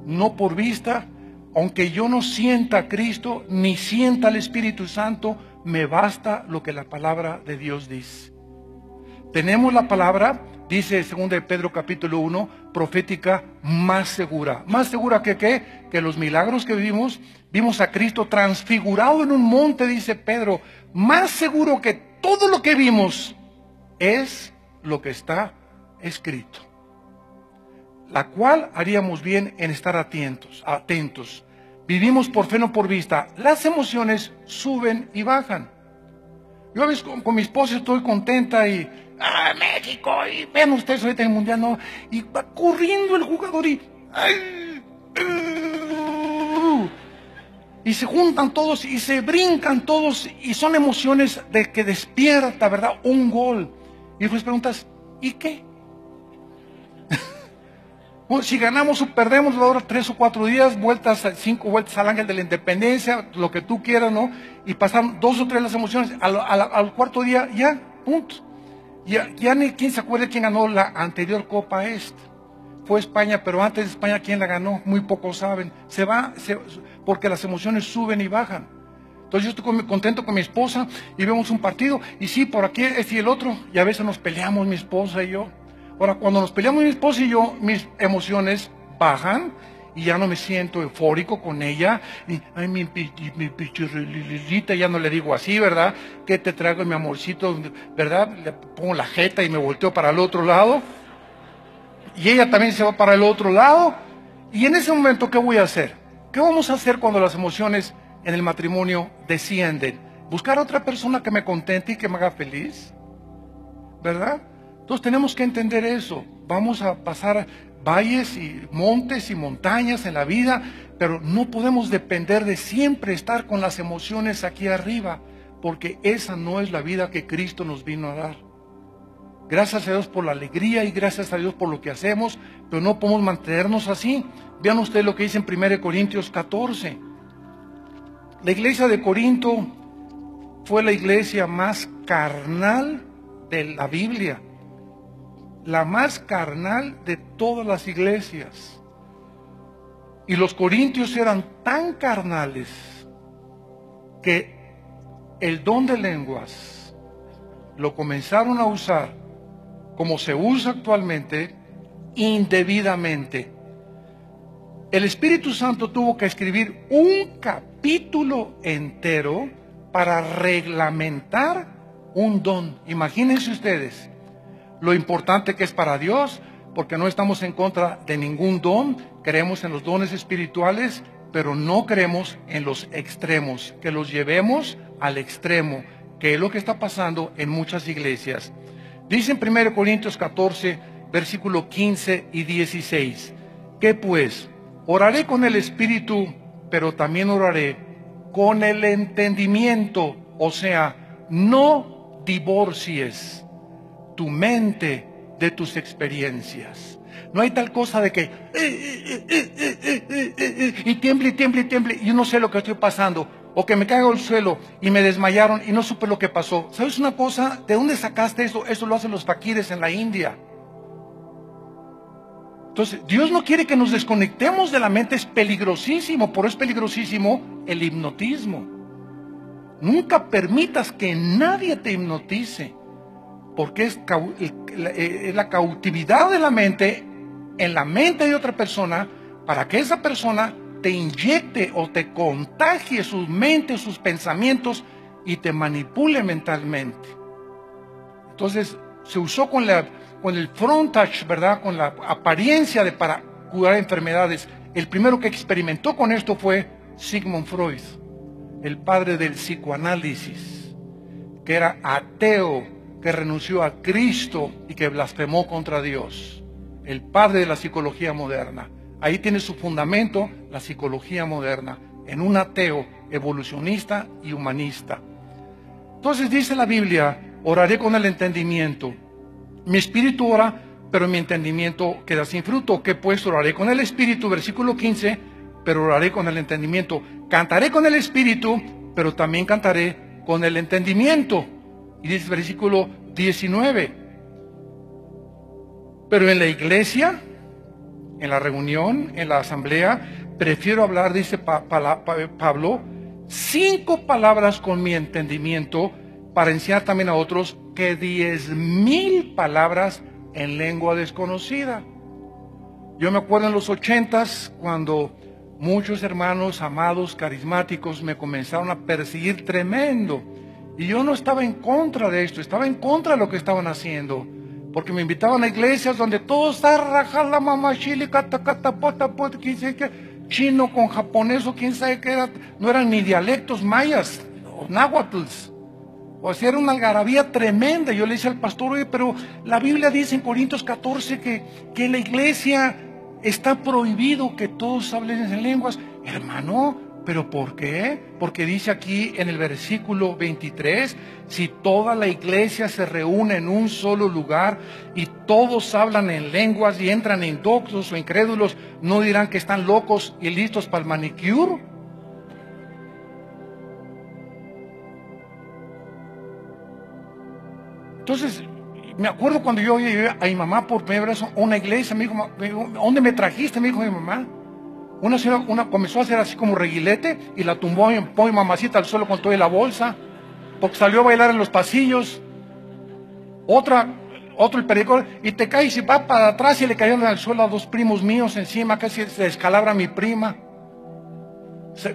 no por vista. Aunque yo no sienta a Cristo, ni sienta al Espíritu Santo, me basta lo que la palabra de Dios dice. Tenemos la palabra, dice 2 de Pedro capítulo 1, profética más segura. ¿Más segura que qué? Que los milagros que vimos a Cristo transfigurado en un monte, dice Pedro. Más seguro que todo lo que vimos es lo que está escrito. La cual haríamos bien en estar atentos. Vivimos por fe, no por vista. Las emociones suben y bajan. Yo a veces con mi esposa estoy contenta y México, y vean ustedes ahorita en el mundial, no, y va corriendo el jugador y se juntan todos y se brincan todos, y son emociones de que despierta, ¿verdad?, un gol. Y después preguntas, ¿y qué? Bueno, si ganamos o perdemos, ahora 3 o 4 días, 5 vueltas al ángel de la independencia, lo que tú quieras, ¿no? Y pasan 2 o 3 las emociones, al cuarto día, ya, punto. Ya ni quién se acuerda quién ganó la anterior Copa esta. Fue España, pero antes de España, ¿quién la ganó? Muy pocos saben. Porque las emociones suben y bajan. Entonces yo estoy contento con mi esposa y vemos un partido, y sí, por aquí este y el otro, y a veces nos peleamos mi esposa y yo. Ahora, cuando nos peleamos mi esposa y yo, mis emociones bajan y ya no me siento eufórico con ella. Y, ay, mi pichurrilita, ya no le digo así, ¿verdad? ¿Qué te traigo, mi amorcito? ¿Verdad? Le pongo la jeta y me volteo para el otro lado. Y ella también se va para el otro lado. Y en ese momento, ¿qué voy a hacer? ¿Qué vamos a hacer cuando las emociones en el matrimonio descienden? Buscar a otra persona que me contente y que me haga feliz, ¿verdad? Entonces tenemos que entender eso. Vamos a pasar valles y montes y montañas en la vida, pero no podemos depender de siempre estar con las emociones aquí arriba, porque esa no es la vida que Cristo nos vino a dar. Gracias a Dios por la alegría y gracias a Dios por lo que hacemos, pero no podemos mantenernos así. Vean ustedes lo que dice en 1 Corintios 14. La iglesia de Corinto fue la iglesia más carnal de la Biblia. La más carnal de todas las iglesias. Y los corintios eran tan carnales que el don de lenguas lo comenzaron a usar como se usa actualmente, indebidamente. El Espíritu Santo tuvo que escribir un capítulo entero para reglamentar un don. Imagínense ustedes lo importante que es para Dios, porque no estamos en contra de ningún don. Creemos en los dones espirituales, pero no creemos en los extremos, que los llevemos al extremo, que es lo que está pasando en muchas iglesias. Dice en 1 Corintios 14, versículo 15 y 16, ¿qué pues? Oraré con el espíritu, pero también oraré con el entendimiento. O sea, no divorcies tu mente de tus experiencias. No hay tal cosa de que y tiemble, tiemble, tiemble, y yo no sé lo que estoy pasando, o que me caigo al suelo y me desmayaron y no supe lo que pasó. ¿Sabes una cosa? ¿De dónde sacaste eso? Eso lo hacen los faquires en la India. Entonces, Dios no quiere que nos desconectemos de la mente. Es peligrosísimo. Por eso es peligrosísimo el hipnotismo. Nunca permitas que nadie te hipnotice, porque es la cautividad de la mente en la mente de otra persona, para que esa persona te inyecte o te contagie sus mentes, sus pensamientos y te manipule mentalmente. Entonces se usó con el frontage, ¿verdad? Con la apariencia para curar enfermedades. El primero que experimentó con esto fue Sigmund Freud, el padre del psicoanálisis, que era ateo, que renunció a Cristo y que blasfemó contra Dios. El padre de la psicología moderna. Ahí tiene su fundamento la psicología moderna, en un ateo evolucionista y humanista. Entonces dice la Biblia, oraré con el entendimiento. Mi espíritu ora, pero mi entendimiento queda sin fruto. ¿Qué pues? Oraré con el espíritu, versículo 15, pero oraré con el entendimiento. Cantaré con el espíritu, pero también cantaré con el entendimiento. Y dice el versículo 19, pero en la iglesia, en la reunión, en la asamblea, prefiero hablar, dice Pablo, 5 palabras con mi entendimiento para enseñar también a otros que 10,000 palabras en lengua desconocida. Yo me acuerdo en los 80s cuando muchos hermanos amados, carismáticos, me comenzaron a perseguir tremendo. Y yo no estaba en contra de esto, estaba en contra de lo que estaban haciendo. Porque me invitaban a iglesias donde todos la mamá chile, chino con japonés o quién sabe qué era. No eran ni dialectos mayas o náhuatls. O sea, era una algarabía tremenda. Yo le decía al pastor, oye, pero la Biblia dice en Corintios 14 que en la iglesia está prohibido que todos hablen en lenguas. Hermano, ¿pero por qué? Porque dice aquí en el versículo 23, si toda la iglesia se reúne en un solo lugar y todos hablan en lenguas y entran indoctos o incrédulos, ¿no dirán que están locos y listos para el manicure? Entonces, me acuerdo cuando yo llegué a mi mamá por primera vez a una iglesia, me dijo, ¿dónde me trajiste? Me dijo mi mamá. Una señora comenzó a hacer así como reguilete y la tumbó y mi mamacita al suelo con toda la bolsa, porque salió a bailar en los pasillos. Otro el periódico, y te cae y se va para atrás y le cayeron al suelo a 2 primos míos encima, casi se descalabra mi prima.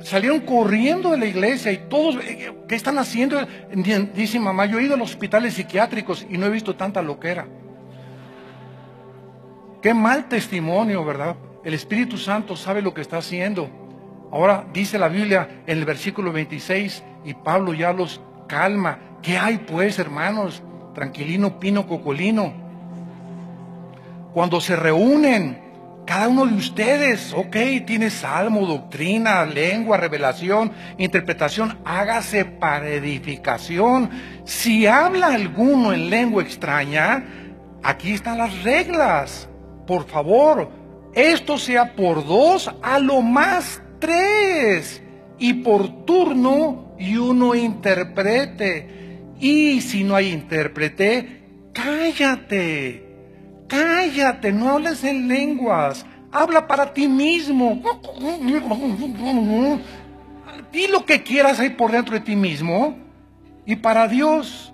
Salieron corriendo de la iglesia y todos, ¿qué están haciendo? Dice mamá, yo he ido a los hospitales psiquiátricos y no he visto tanta loquera. Qué mal testimonio, ¿verdad? El Espíritu Santo sabe lo que está haciendo. Ahora dice la Biblia en el versículo 26 y Pablo ya los calma. ¿Qué hay pues, hermanos? Tranquilino, pino, cocolino. Cuando se reúnen, cada uno de ustedes, ok, tiene salmo, doctrina, lengua, revelación, interpretación, hágase para edificación. Si habla alguno en lengua extraña, aquí están las reglas. Por favor, esto sea por 2, a lo más 3, y por turno y uno interprete. Y si no hay intérprete, cállate, no hables en lenguas, habla para ti mismo. Di lo que quieras ahí por dentro de ti mismo y para Dios.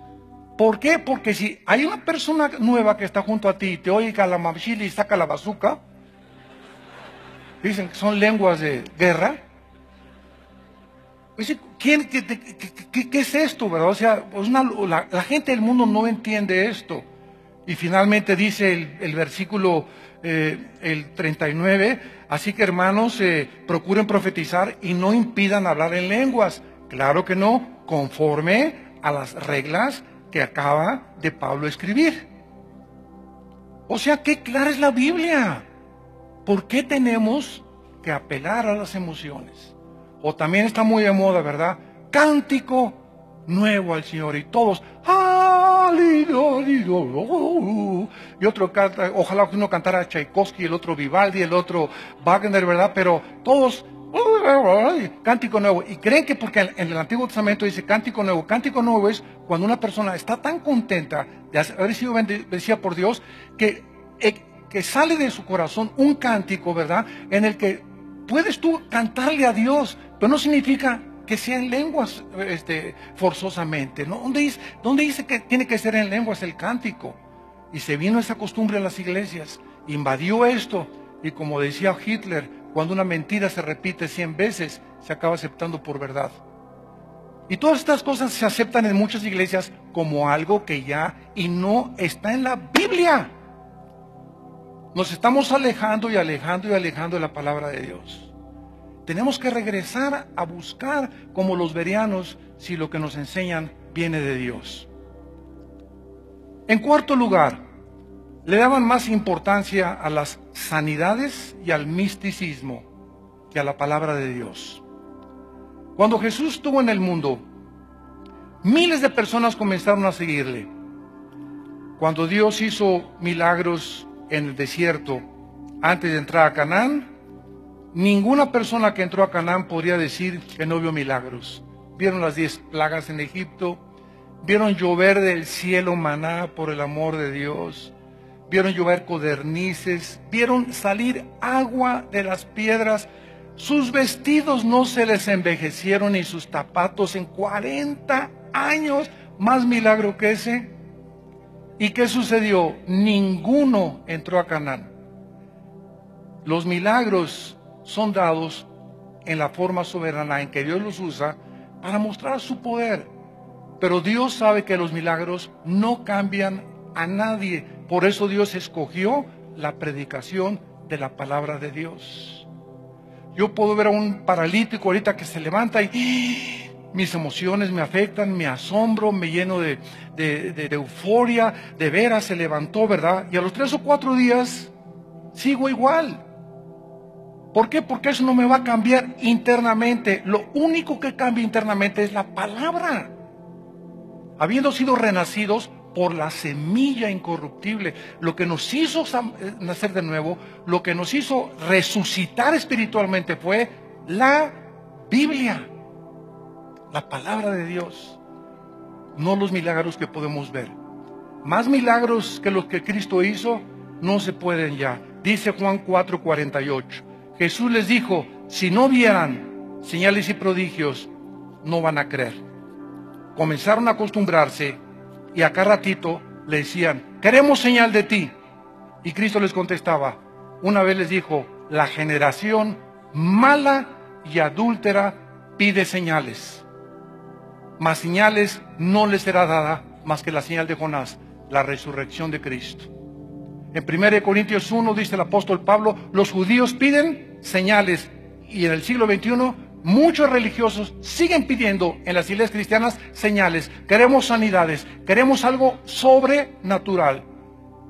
¿Por qué? Porque si hay una persona nueva que está junto a ti y te oye calamachili y saca la bazuca, dicen que son lenguas de guerra. ¿Qué es esto, verdad? O sea, pues la gente del mundo no entiende esto. Y finalmente dice el versículo el 39, así que hermanos, procuren profetizar y no impidan hablar en lenguas. Claro que no, conforme a las reglas que acaba de Pablo escribir. O sea, qué clara es la Biblia. ¿Por qué tenemos que apelar a las emociones? O también está muy de moda, ¿verdad? Cántico nuevo al Señor y todos, y otro canta, ojalá uno cantara Tchaikovsky, el otro Vivaldi, el otro Wagner, ¿verdad? Pero todos, cántico nuevo. Y creen que porque en el Antiguo Testamento dice cántico nuevo es cuando una persona está tan contenta de haber sido bendecida por Dios que sale de su corazón un cántico, ¿verdad? En el que puedes tú cantarle a Dios, pero no significa que sea en lenguas forzosamente, ¿no? ¿Dónde dice que tiene que ser en lenguas el cántico? Y se vino esa costumbre a las iglesias, invadió esto, y como decía Hitler, cuando una mentira se repite 100 veces, se acaba aceptando por verdad. Y todas estas cosas se aceptan en muchas iglesias como algo que ya y no está en la Biblia. Nos estamos alejando y alejando y alejando de la palabra de Dios. Tenemos que regresar a buscar como los bereanos si lo que nos enseñan viene de Dios. En cuarto lugar, le daban más importancia a las sanidades y al misticismo que a la palabra de Dios. Cuando Jesús estuvo en el mundo, miles de personas comenzaron a seguirle. Cuando Dios hizo milagros en el desierto antes de entrar a Canaán, ninguna persona que entró a Canaán podría decir que no vio milagros. Vieron las 10 plagas en Egipto, vieron llover del cielo maná por el amor de Dios, vieron llover codornices, vieron salir agua de las piedras. Sus vestidos no se les envejecieron ni sus zapatos en 40 años. Más milagro que ese. ¿Y qué sucedió? Ninguno entró a Canaán. Los milagros son dados en la forma soberana en que Dios los usa para mostrar su poder. Pero Dios sabe que los milagros no cambian a nadie. Por eso Dios escogió la predicación de la palabra de Dios. Yo puedo ver a un paralítico ahorita que se levanta y mis emociones me afectan, me asombro, me lleno de euforia, de veras se levantó, ¿verdad? Y a los 3 o 4 días sigo igual. ¿Por qué? Porque eso no me va a cambiar internamente. Lo único que cambia internamente es la palabra. Habiendo sido renacidos por la semilla incorruptible, lo que nos hizo nacer de nuevo, lo que nos hizo resucitar espiritualmente fue la Biblia, la palabra de Dios, no los milagros que podemos ver. Más milagros que los que Cristo hizo no se pueden ya. Dice Juan 4:48. Jesús les dijo, si no vieran señales y prodigios, no van a creer. Comenzaron a acostumbrarse y a cada ratito le decían, queremos señal de ti. Y Cristo les contestaba, una vez les dijo, la generación mala y adúltera pide señales, mas señales no les será dada más que la señal de Jonás, la resurrección de Cristo. En 1 Corintios 1 dice el apóstol Pablo, los judíos piden señales y en el siglo XXI muchos religiosos siguen pidiendo en las iglesias cristianas señales. Queremos sanidades, queremos algo sobrenatural.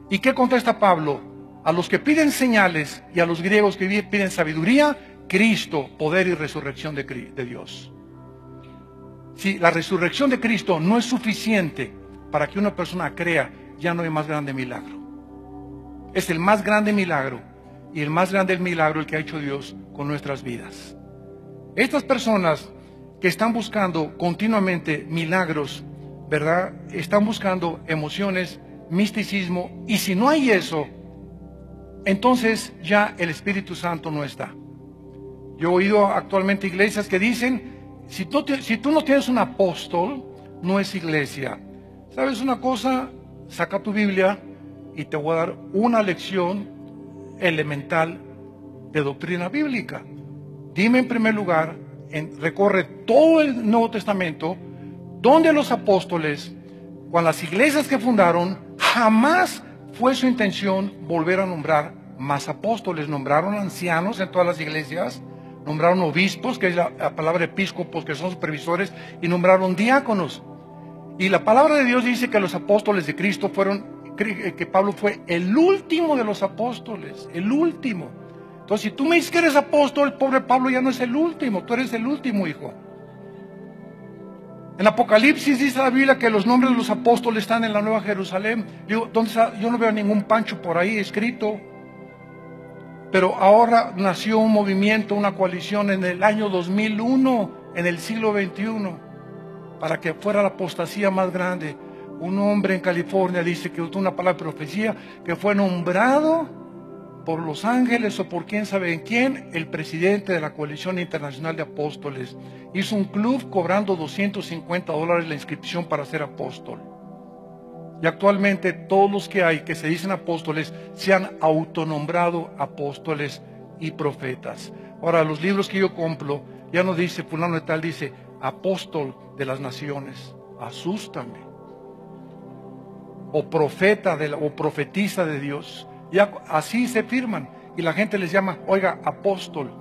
¿Y qué contesta Pablo? A los que piden señales y a los griegos que piden sabiduría, Cristo, poder y resurrección de Dios. Si la resurrección de Cristo no es suficiente para que una persona crea, ya no hay más grande milagro. Es el más grande milagro y el más grande milagro el que ha hecho Dios con nuestras vidas. Estas personas que están buscando continuamente milagros, ¿verdad? Están buscando emociones, misticismo, y si no hay eso, entonces ya el Espíritu Santo no está. Yo he oído actualmente iglesias que dicen, si tú no tienes un apóstol, no es iglesia. ¿Sabes una cosa? Saca tu Biblia y te voy a dar una lección elemental de doctrina bíblica. Dime en primer lugar, recorre todo el Nuevo Testamento, donde los apóstoles, con las iglesias que fundaron, jamás fue su intención volver a nombrar más apóstoles. Nombraron ancianos en todas las iglesias, nombraron obispos, que es la palabra episcopos, que son supervisores, y nombraron diáconos. Y la palabra de Dios dice que los apóstoles de Cristo que Pablo fue el último de los apóstoles, el último. Entonces, si tú me dices que eres apóstol, el pobre Pablo ya no es el último, tú eres el último, hijo. En Apocalipsis dice la Biblia que los nombres de los apóstoles están en la Nueva Jerusalén. Digo, ¿dónde está? Yo no veo ningún Pancho por ahí escrito. Pero ahora nació un movimiento, una coalición en el año 2001, en el siglo XXI, para que fuera la apostasía más grande. Un hombre en California dice que usó una palabra de profecía, que fue nombrado por Los Ángeles o por quién sabe quién, el presidente de la Coalición Internacional de Apóstoles hizo un club cobrando $250 la inscripción para ser apóstol. Y actualmente todos los que hay que se dicen apóstoles se han autonombrado apóstoles y profetas. Ahora, los libros que yo compro ya no dice fulano de tal, dice apóstol de las naciones. Asústame. O profeta o profetisa de Dios. Ya así se firman y la gente les llama, oiga, apóstol.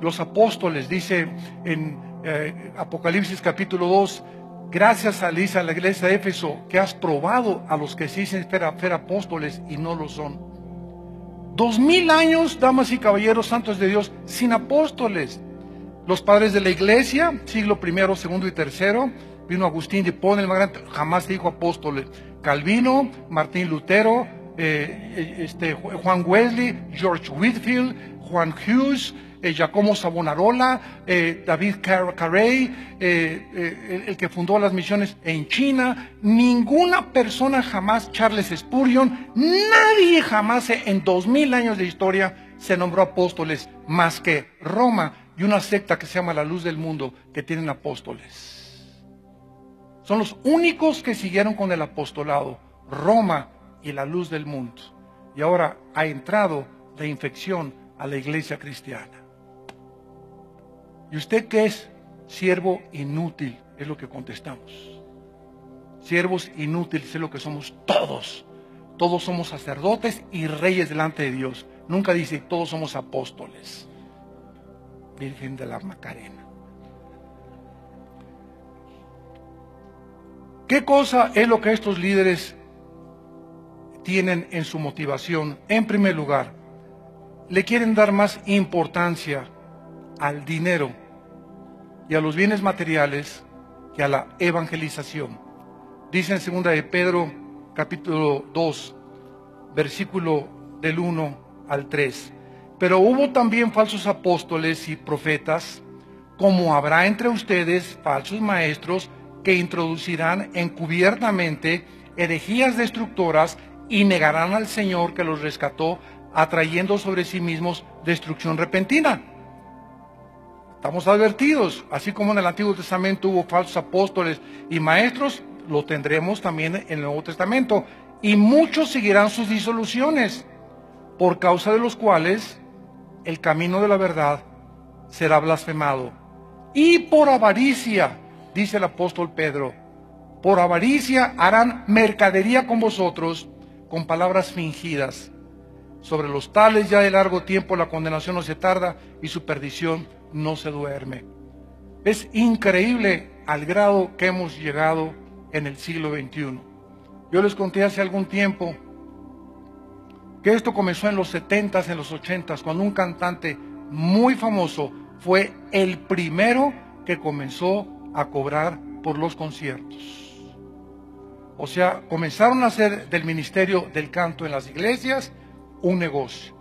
Los apóstoles, dice en Apocalipsis capítulo 2, gracias a la iglesia de Éfeso, que has probado a los que se dicen ser apóstoles y no lo son. 2000 años, damas y caballeros santos de Dios, sin apóstoles. Los padres de la iglesia, siglo I, II y III, vino Agustín de Hipona, el más grande, jamás dijo apóstoles. Calvino, Martín Lutero, Juan Wesley, George Whitefield, Juan Hughes, Giacomo Savonarola, David Carey, el que fundó las misiones en China. Ninguna persona jamás, Charles Spurgeon, nadie jamás en 2000 años de historia se nombró apóstoles más que Roma y una secta que se llama la Luz del Mundo, que tienen apóstoles. Son los únicos que siguieron con el apostolado, Roma y la Luz del Mundo. Y ahora ha entrado la infección a la iglesia cristiana. ¿Y usted qué es? Siervo inútil, es lo que contestamos. Siervos inútiles es lo que somos todos. Todos somos sacerdotes y reyes delante de Dios. Nunca dice todos somos apóstoles. Virgen de la Macarena. ¿Qué cosa es lo que estos líderes tienen en su motivación? En primer lugar, le quieren dar más importancia al dinero y a los bienes materiales que a la evangelización. Dice en 2 de Pedro, capítulo 2, versículo del 1 al 3. Pero hubo también falsos apóstoles y profetas, como habrá entre ustedes falsos maestros que introducirán encubiertamente herejías destructoras y negarán al Señor que los rescató, atrayendo sobre sí mismos destrucción repentina. Estamos advertidos, así como en el Antiguo Testamento hubo falsos apóstoles y maestros, lo tendremos también en el Nuevo Testamento. Y muchos seguirán sus disoluciones, por causa de los cuales el camino de la verdad será blasfemado. Y por avaricia, dice el apóstol Pedro, por avaricia harán mercadería con vosotros con palabras fingidas. Sobre los tales ya de largo tiempo la condenación no se tarda y su perdición no se duerme. Es increíble al grado que hemos llegado en el siglo XXI. Yo les conté hace algún tiempo que esto comenzó en los 70s, en los 80s, cuando un cantante muy famoso fue el primero que comenzó a cobrar por los conciertos. O sea, comenzaron a hacer del ministerio del canto en las iglesias un negocio.